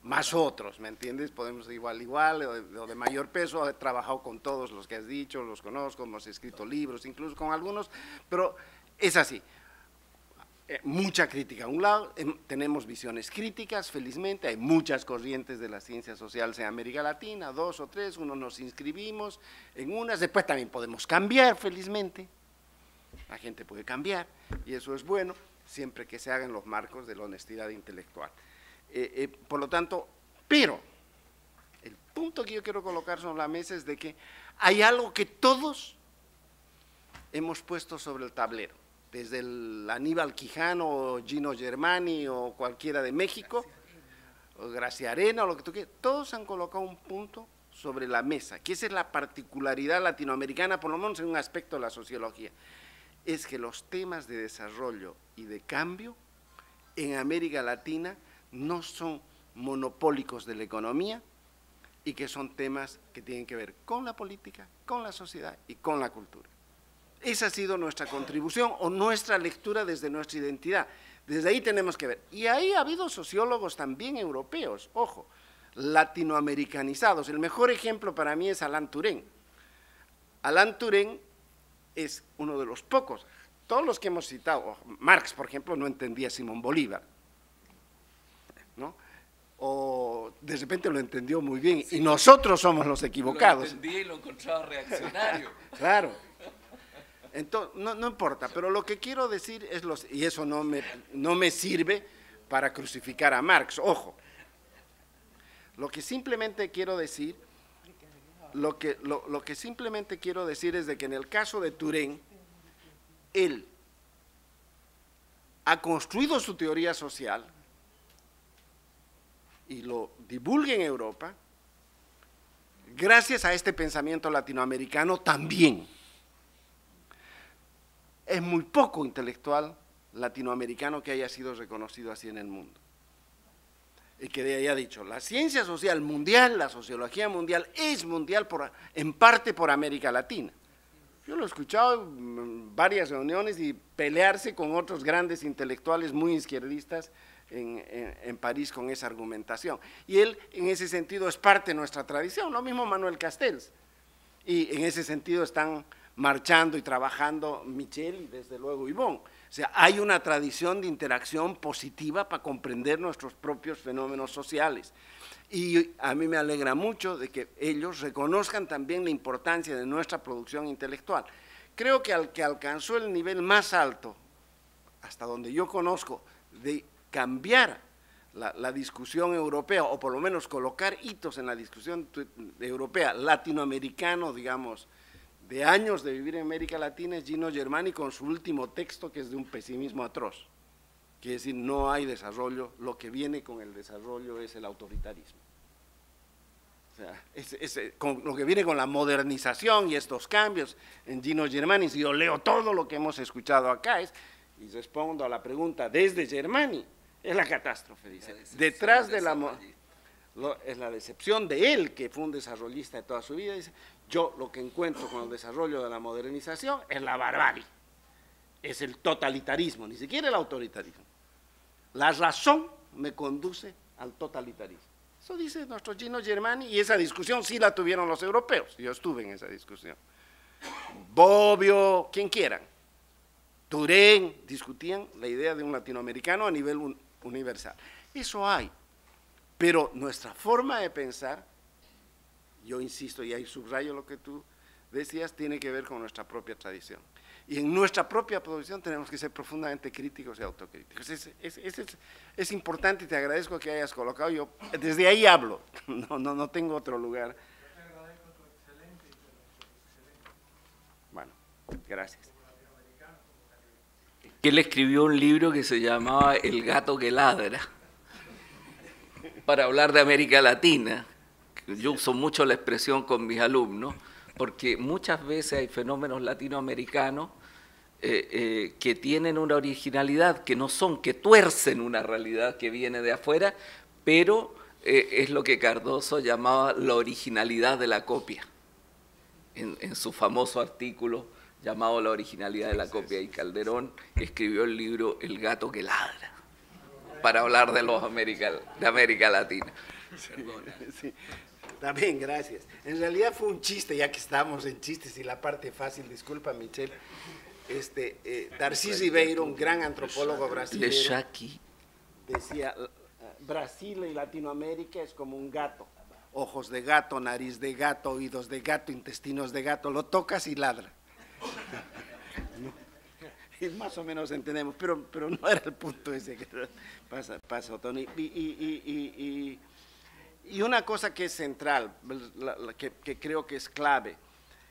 más otros, ¿me entiendes? Podemos igual, o de mayor peso, he trabajado con todos los que has dicho, los conozco, hemos escrito libros, incluso con algunos, pero es así. Mucha crítica a un lado, tenemos visiones críticas, felizmente, hay muchas corrientes de las ciencias sociales en América Latina, 2 o 3, uno nos inscribimos en unas, después también podemos cambiar, felizmente, la gente puede cambiar, y eso es bueno, siempre que se haga en los marcos de la honestidad intelectual. Por lo tanto, pero, el punto que yo quiero colocar sobre la mesa es de que hay algo que todos hemos puesto sobre el tablero, desde el Aníbal Quijano o Gino Germani o cualquiera de México, o Gracia Arena o lo que tú quieras, todos han colocado un punto sobre la mesa, que esa es la particularidad latinoamericana, por lo menos en un aspecto de la sociología, es que los temas de desarrollo y de cambio en América Latina no son monopólicos de la economía y que son temas que tienen que ver con la política, con la sociedad y con la cultura. Esa ha sido nuestra contribución o nuestra lectura desde nuestra identidad. Desde ahí tenemos que ver. Y ahí ha habido sociólogos también europeos, ojo, latinoamericanizados. El mejor ejemplo para mí es Alain Touraine. Alain Touraine es uno de los pocos, todos los que hemos citado, Marx, por ejemplo, no entendía a Simón Bolívar, ¿no? O de repente lo entendió muy bien, sí, y nosotros somos los equivocados. Lo entendí y lo encontraba reaccionario. Claro. Entonces, no importa, pero lo que quiero decir es, y eso no me sirve para crucificar a Marx, ojo. Lo que simplemente quiero decir, lo que simplemente quiero decir es de que en el caso de Touraine, él ha construido su teoría social y lo divulga en Europa, gracias a este pensamiento latinoamericano también. Es muy poco intelectual latinoamericano que haya sido reconocido así en el mundo. Y que haya dicho, la ciencia social mundial, la sociología mundial, es mundial en parte por América Latina. Yo lo he escuchado en varias reuniones y pelearse con otros grandes intelectuales muy izquierdistas en París con esa argumentación. Y él, en ese sentido, es parte de nuestra tradición, lo mismo Manuel Castells. Y en ese sentido están marchando y trabajando Michel y desde luego Ivonne. O sea, hay una tradición de interacción positiva para comprender nuestros propios fenómenos sociales. Y a mí me alegra mucho de que ellos reconozcan también la importancia de nuestra producción intelectual. Creo que al que alcanzó el nivel más alto, hasta donde yo conozco, de cambiar la discusión europea, o por lo menos colocar hitos en la discusión europea, latinoamericano, digamos, de años de vivir en América Latina, es Gino Germani con su último texto, que es de un pesimismo atroz. Quiere decir, no hay desarrollo, lo que viene con el desarrollo es el autoritarismo. O sea, lo que viene con la modernización y estos cambios en Gino Germani, si yo leo todo lo que hemos escuchado acá, y respondo a la pregunta desde Germani, es la catástrofe, dice. Detrás de es la decepción de él, que fue un desarrollista de toda su vida, dice, yo lo que encuentro con el desarrollo de la modernización es la barbarie, es el totalitarismo, ni siquiera el autoritarismo. La razón me conduce al totalitarismo. Eso dice nuestro Gino Germani, y esa discusión sí la tuvieron los europeos, yo estuve en esa discusión. Bobbio, quien quieran, Turén, discutían la idea de un latinoamericano a nivel universal. Eso hay, pero nuestra forma de pensar, yo insisto y ahí subrayo lo que tú decías, tiene que ver con nuestra propia tradición. Y en nuestra propia producción tenemos que ser profundamente críticos y autocríticos. Es importante y te agradezco que hayas colocado, yo desde ahí hablo, no tengo otro lugar. Bueno, gracias. Él escribió un libro que se llamaba El gato que ladra, para hablar de América Latina. Yo uso mucho la expresión con mis alumnos, porque muchas veces hay fenómenos latinoamericanos que tienen una originalidad, que tuercen una realidad que viene de afuera, pero es lo que Cardoso llamaba la originalidad de la copia, en su famoso artículo llamado La originalidad de la copia, y Calderón escribió el libro El gato que ladra, para hablar de América Latina. Sí. También, gracias. En realidad fue un chiste, ya que estamos en chistes y la parte fácil, disculpa Michelle. Darcy Ribeiro, un gran antropólogo brasileño, decía, Brasil y Latinoamérica es como un gato, ojos de gato, nariz de gato, oídos de gato, intestinos de gato, lo tocas y ladra. Y más o menos entendemos, pero no era el punto ese que pasa Tony. Y una cosa que es central, que creo que es clave,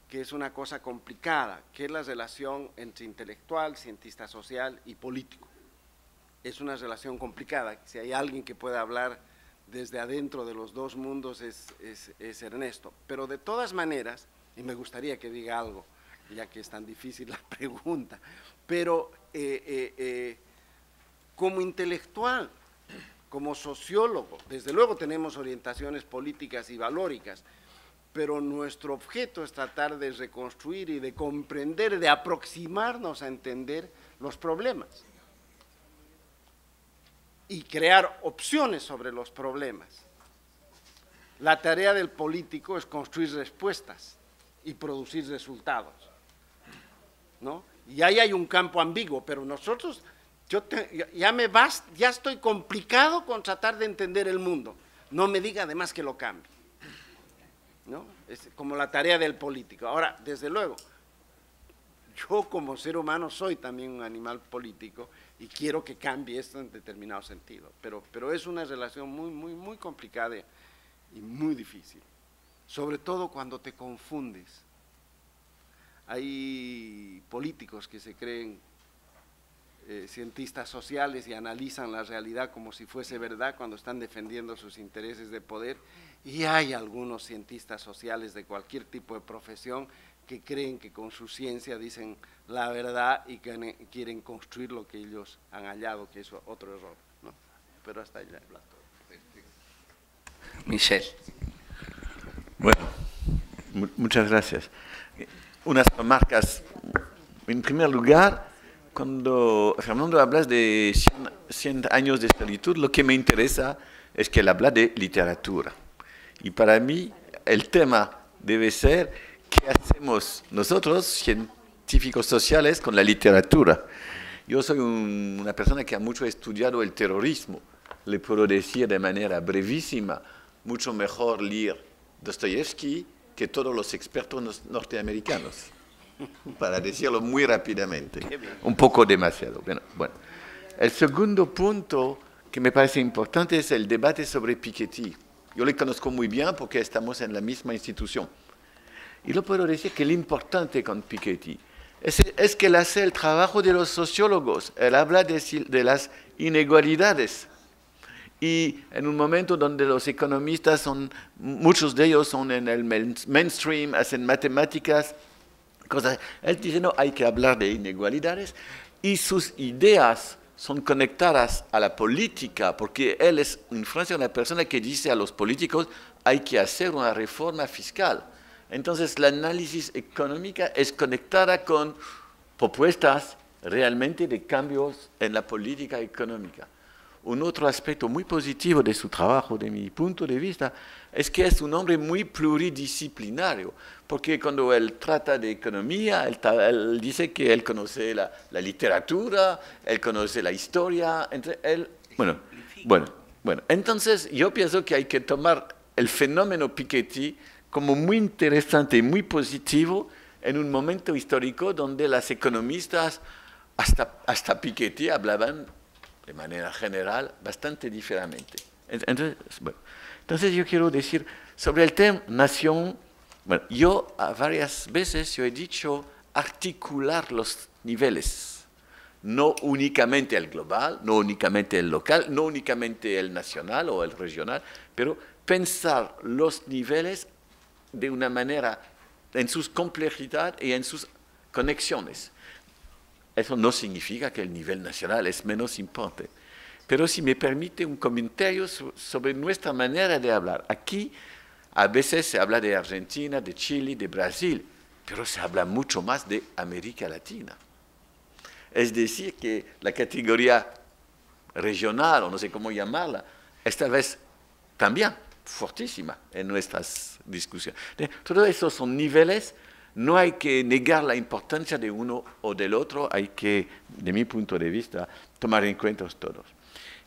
que es una cosa complicada, que es la relación entre intelectual, cientista social y político. Es una relación complicada. Si hay alguien que pueda hablar desde adentro de los dos mundos es Ernesto. Pero de todas maneras, y me gustaría que diga algo, ya que es tan difícil la pregunta, pero como intelectual, como sociólogo, desde luego tenemos orientaciones políticas y valóricas, pero nuestro objeto es tratar de reconstruir y de comprender, de aproximarnos a entender los problemas y crear opciones sobre los problemas. La tarea del político es construir respuestas y producir resultados, ¿no? Y ahí hay un campo ambiguo, pero nosotros, ya estoy complicado con tratar de entender el mundo, no me diga además que lo cambie, ¿no? Es como la tarea del político. Ahora, desde luego, yo como ser humano soy también un animal político y quiero que cambie esto en determinado sentido, pero es una relación muy complicada y muy difícil, sobre todo cuando te confundes. Hay políticos que se creen cientistas sociales y analizan la realidad como si fuese verdad cuando están defendiendo sus intereses de poder, y hay algunos cientistas sociales de cualquier tipo de profesión que creen que con su ciencia dicen la verdad y que quieren construir lo que ellos han hallado, que es otro error, ¿no? Pero hasta allá. Michelle. Bueno, muchas gracias. Unas remarcas. En primer lugar, cuando Fernando habla de 100 años de esclavitud, lo que me interesa es que él habla de literatura. Y para mí el tema debe ser qué hacemos nosotros, científicos sociales, con la literatura. Yo soy una persona que ha mucho estudiado el terrorismo. Le puedo decir de manera brevísima, mucho mejor leer Dostoyevsky que todos los expertos norteamericanos, para decirlo muy rápidamente, un poco demasiado. Bueno, el segundo punto que me parece importante es el debate sobre Piketty. Yo le conozco muy bien porque estamos en la misma institución. Y lo puedo decir que lo importante con Piketty es que él hace el trabajo de los sociólogos, él habla de las inegalidades. Y en un momento donde los economistas muchos de ellos son en el mainstream, hacen matemáticas, cosas, él dice, no, hay que hablar de inegalidades, y sus ideas son conectadas a la política, porque él es en Francia una persona que dice a los políticos, hay que hacer una reforma fiscal. Entonces, la análisis económica es conectada con propuestas realmente de cambios en la política económica. un otro aspecto muy positivo de su trabajo, de mi punto de vista, es que es un hombre muy pluridisciplinario, porque cuando él trata de economía, él dice que él conoce la literatura, él conoce la historia, bueno, entonces yo pienso que hay que tomar el fenómeno Piketty como muy interesante y muy positivo en un momento histórico donde las economistas, hasta Piketty, hablaban de manera general bastante diferente. Entonces yo quiero decir sobre el tema nación, yo varias veces yo he dicho articular los niveles, no únicamente el global, no únicamente el local, no únicamente el nacional o el regional, pero pensar los niveles de una manera en su complejidad y en sus conexiones. Eso no significa que el nivel nacional es menos importante. Pero si me permite un comentario sobre nuestra manera de hablar. Aquí a veces se habla de Argentina, de Chile, de Brasil, pero se habla mucho más de América Latina. Es decir, que la categoría regional, o no sé cómo llamarla, es tal vez también fortísima en nuestras discusiones. Todos esos son niveles. No hay que negar la importancia de uno o del otro, hay que, de mi punto de vista, tomar en cuenta todos.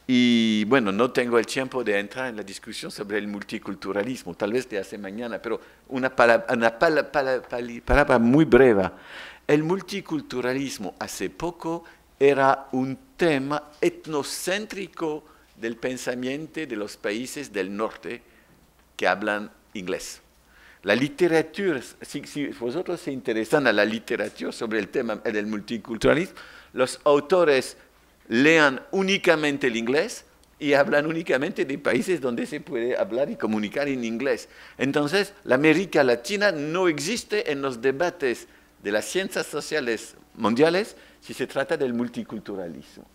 Y bueno, no tengo el tiempo de entrar en la discusión sobre el multiculturalismo, tal vez de hace mañana, pero una palabra muy breve. El multiculturalismo hace poco era un tema etnocéntrico del pensamiento de los países del norte que hablan inglés. La literatura, si vosotros se interesan a la literatura sobre el tema del multiculturalismo, los autores lean únicamente el inglés y hablan únicamente de países donde se puede hablar y comunicar en inglés. Entonces, la América Latina no existe en los debates de las ciencias sociales mundiales si se trata del multiculturalismo.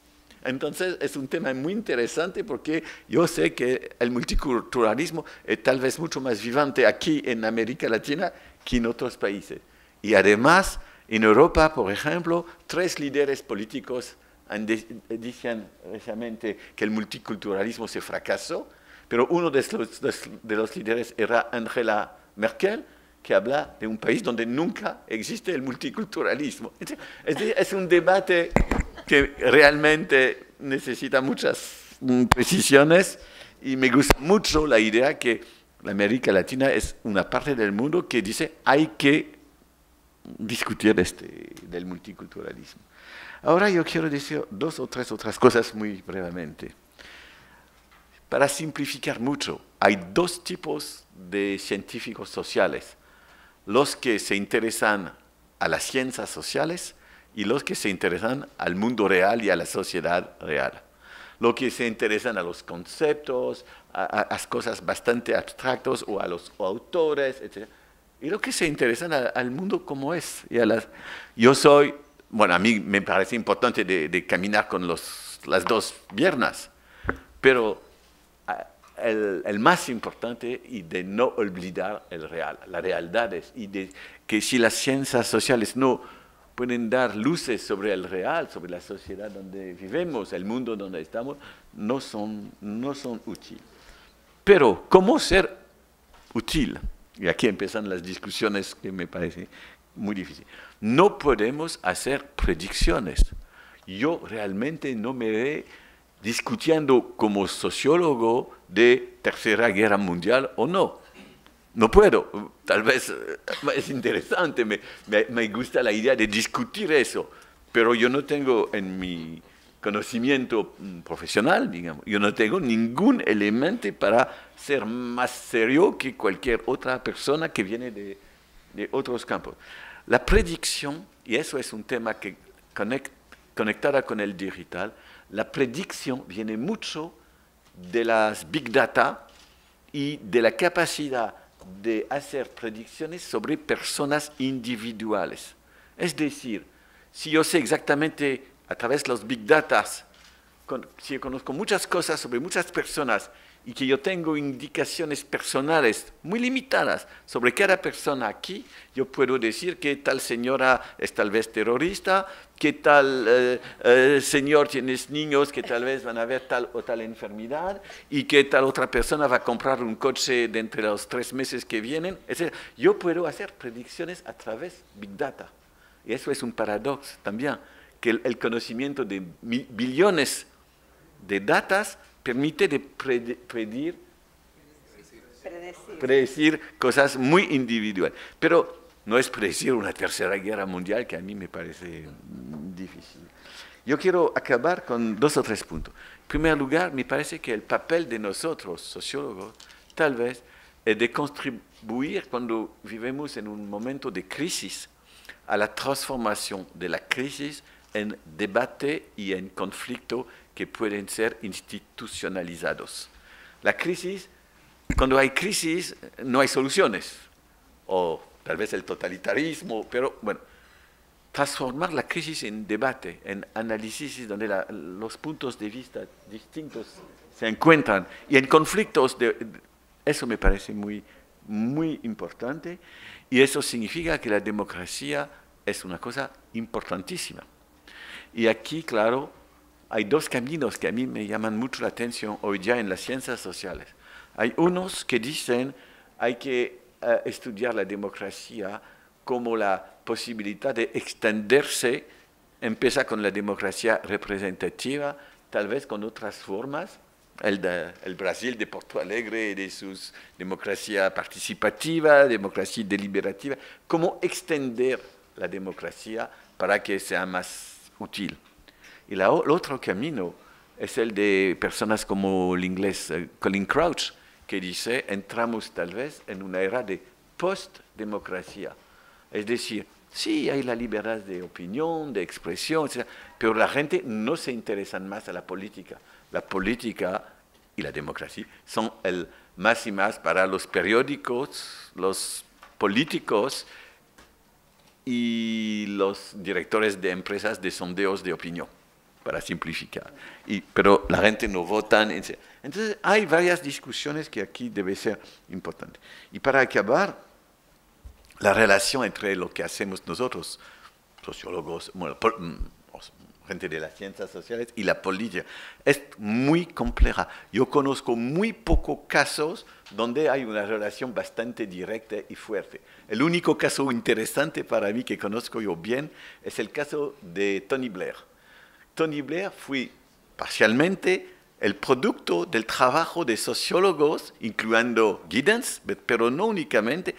Entonces, es un tema muy interesante porque yo sé que el multiculturalismo es tal vez mucho más viviente aquí en América Latina que en otros países. Y además, en Europa, por ejemplo, 3 líderes políticos dicen recientemente que el multiculturalismo se fracasó, pero uno de los líderes era Angela Merkel, que habla de un país donde nunca existe el multiculturalismo. Es un debate que realmente necesita muchas precisiones y me gusta mucho la idea que la América Latina es una parte del mundo que dice hay que discutir del multiculturalismo. Ahora yo quiero decir 2 o 3 otras cosas muy brevemente. Para simplificar mucho, hay 2 tipos de científicos sociales. Los que se interesan a las ciencias sociales y los que se interesan al mundo real y a la sociedad real. Los que se interesan a los conceptos, a cosas bastante abstractas o a los autores, etc. Y los que se interesan al mundo como es. Yo soy, bueno, a mí me parece importante de caminar con las 2 piernas, pero el más importante y de no olvidar el real, las realidades, y de que si las ciencias sociales no pueden dar luces sobre el real, sobre la sociedad donde vivimos, el mundo donde estamos, no son útiles. Pero, ¿cómo ser útil? Y aquí empiezan las discusiones que me parecen muy difíciles. No podemos hacer predicciones. Yo realmente no me veo discutiendo como sociólogo de Tercera Guerra Mundial o no. No puedo. Tal vez es interesante, me gusta la idea de discutir eso, pero yo no tengo en mi conocimiento profesional, digamos, yo no tengo ningún elemento para ser más serio que cualquier otra persona que viene de otros campos. La predicción, y eso es un tema que conectada con el digital, la predicción viene mucho de las big data y de la capacidad de hacer predicciones sobre personas individuales. Es decir, si yo sé exactamente a través de los big data, si yo conozco muchas cosas sobre muchas personas y que yo tengo indicaciones personales muy limitadas sobre cada persona aquí, yo puedo decir que tal señora es tal vez terrorista, que tal señor tiene niños que tal vez van a ver tal o tal enfermedad y que tal otra persona va a comprar un coche de entre los 3 meses que vienen. Es decir, yo puedo hacer predicciones a través de Big Data. Y eso es un paradoxo también, que el conocimiento de billones de datos permite de predecir cosas muy individuales. Pero no es predecir una tercera guerra mundial, que a mí me parece difícil. Yo quiero acabar con 2 o 3 puntos. En primer lugar, me parece que el papel de nosotros, sociólogos, tal vez, es de contribuir cuando vivimos en un momento de crisis a la transformación de la crisis en debate y en conflicto que pueden ser institucionalizados. La crisis, cuando hay crisis, no hay soluciones, o tal vez el totalitarismo, pero bueno, transformar la crisis en debate, en análisis donde los puntos de vista distintos se encuentran, y en conflictos, eso me parece muy, muy importante, y eso significa que la democracia es una cosa importantísima. Y aquí, claro, hay 2 caminos que a mí me llaman mucho la atención hoy ya en las ciencias sociales. Hay unos que dicen hay que estudiar la democracia como la posibilidad de extenderse, empieza con la democracia representativa, tal vez con otras formas, el Brasil de Porto Alegre, de su democracia participativa, democracia deliberativa, cómo extender la democracia para que sea más útil. Y el otro camino es el de personas como el inglés Colin Crouch, que dice, entramos tal vez en una era de post-democracia. Es decir, sí hay la libertad de opinión, de expresión, etc., pero la gente no se interesa más a la política. La política y la democracia son el más y más para los periódicos, los políticos y los directores de empresas de sondeos de opinión, para simplificar. Pero la gente no vota. Entonces hay varias discusiones que aquí debe ser importante. Y para acabar, la relación entre lo que hacemos nosotros, sociólogos, bueno, gente de las ciencias sociales y la política, es muy compleja. Yo conozco muy pocos casos donde hay una relación bastante directa y fuerte. El único caso interesante para mí que conozco yo bien es el caso de Tony Blair. Tony Blair fue parcialmente el producto del trabajo de sociólogos, incluyendo Giddens, pero no únicamente,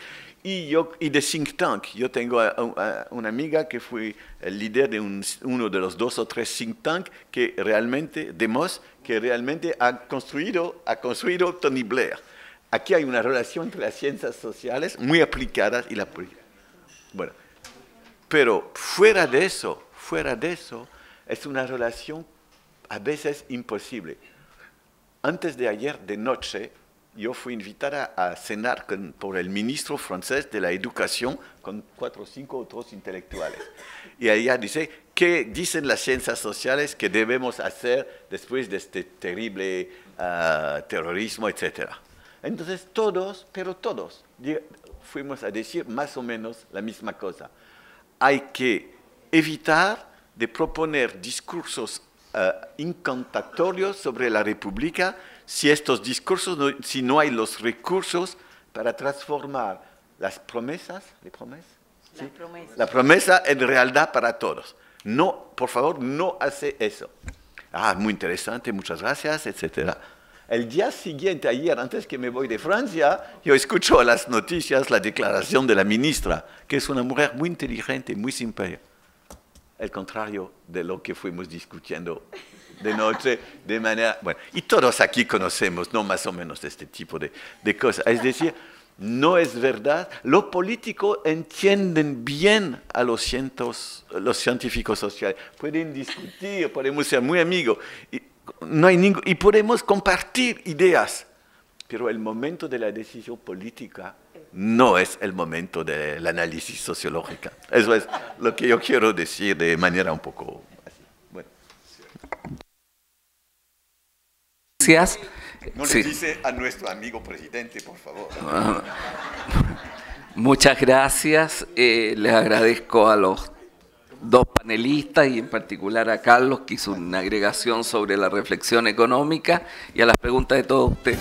y de think tank. Yo tengo una amiga que fue el líder de uno de los 2 o 3 think tank que realmente, Demos, que realmente ha construido Tony Blair. Aquí hay una relación entre las ciencias sociales muy aplicadas y la política. Bueno, pero fuera de eso, es una relación a veces imposible. Antes de ayer de noche, yo fui invitada a cenar por el ministro francés de la Educación con 4 o 5 otros intelectuales. Y ella dice, ¿qué dicen las ciencias sociales que debemos hacer después de este terrible terrorismo, etcétera? Entonces todos fuimos a decir más o menos la misma cosa. Hay que evitar de proponer discursos incantatorios sobre la República si estos discursos, si no hay los recursos para transformar las promesas, ¿sí? La promesa en realidad para todos. No, por favor, no hace eso. Muy interesante, muchas gracias, etcétera. El día siguiente, ayer, antes que me voy de Francia, yo escucho a las noticias la declaración de la ministra, que es una mujer muy inteligente, muy simpática. El contrario de lo que fuimos discutiendo de noche, de manera... Bueno, y todos aquí conocemos, ¿no? Más o menos este tipo de cosas. Es decir, no es verdad. Los políticos entienden bien a los científicos sociales. Pueden discutir, podemos ser muy amigos. Y podemos compartir ideas. Pero el momento de la decisión política no es el momento del análisis sociológico. Eso es lo que yo quiero decir de manera un poco así. Bueno. Gracias. No Sí. le dice a nuestro amigo presidente, por favor. Muchas gracias. Les agradezco a los dos panelistas y en particular a Carlos, que hizo una agregación sobre la reflexión económica, y a las preguntas de todos ustedes.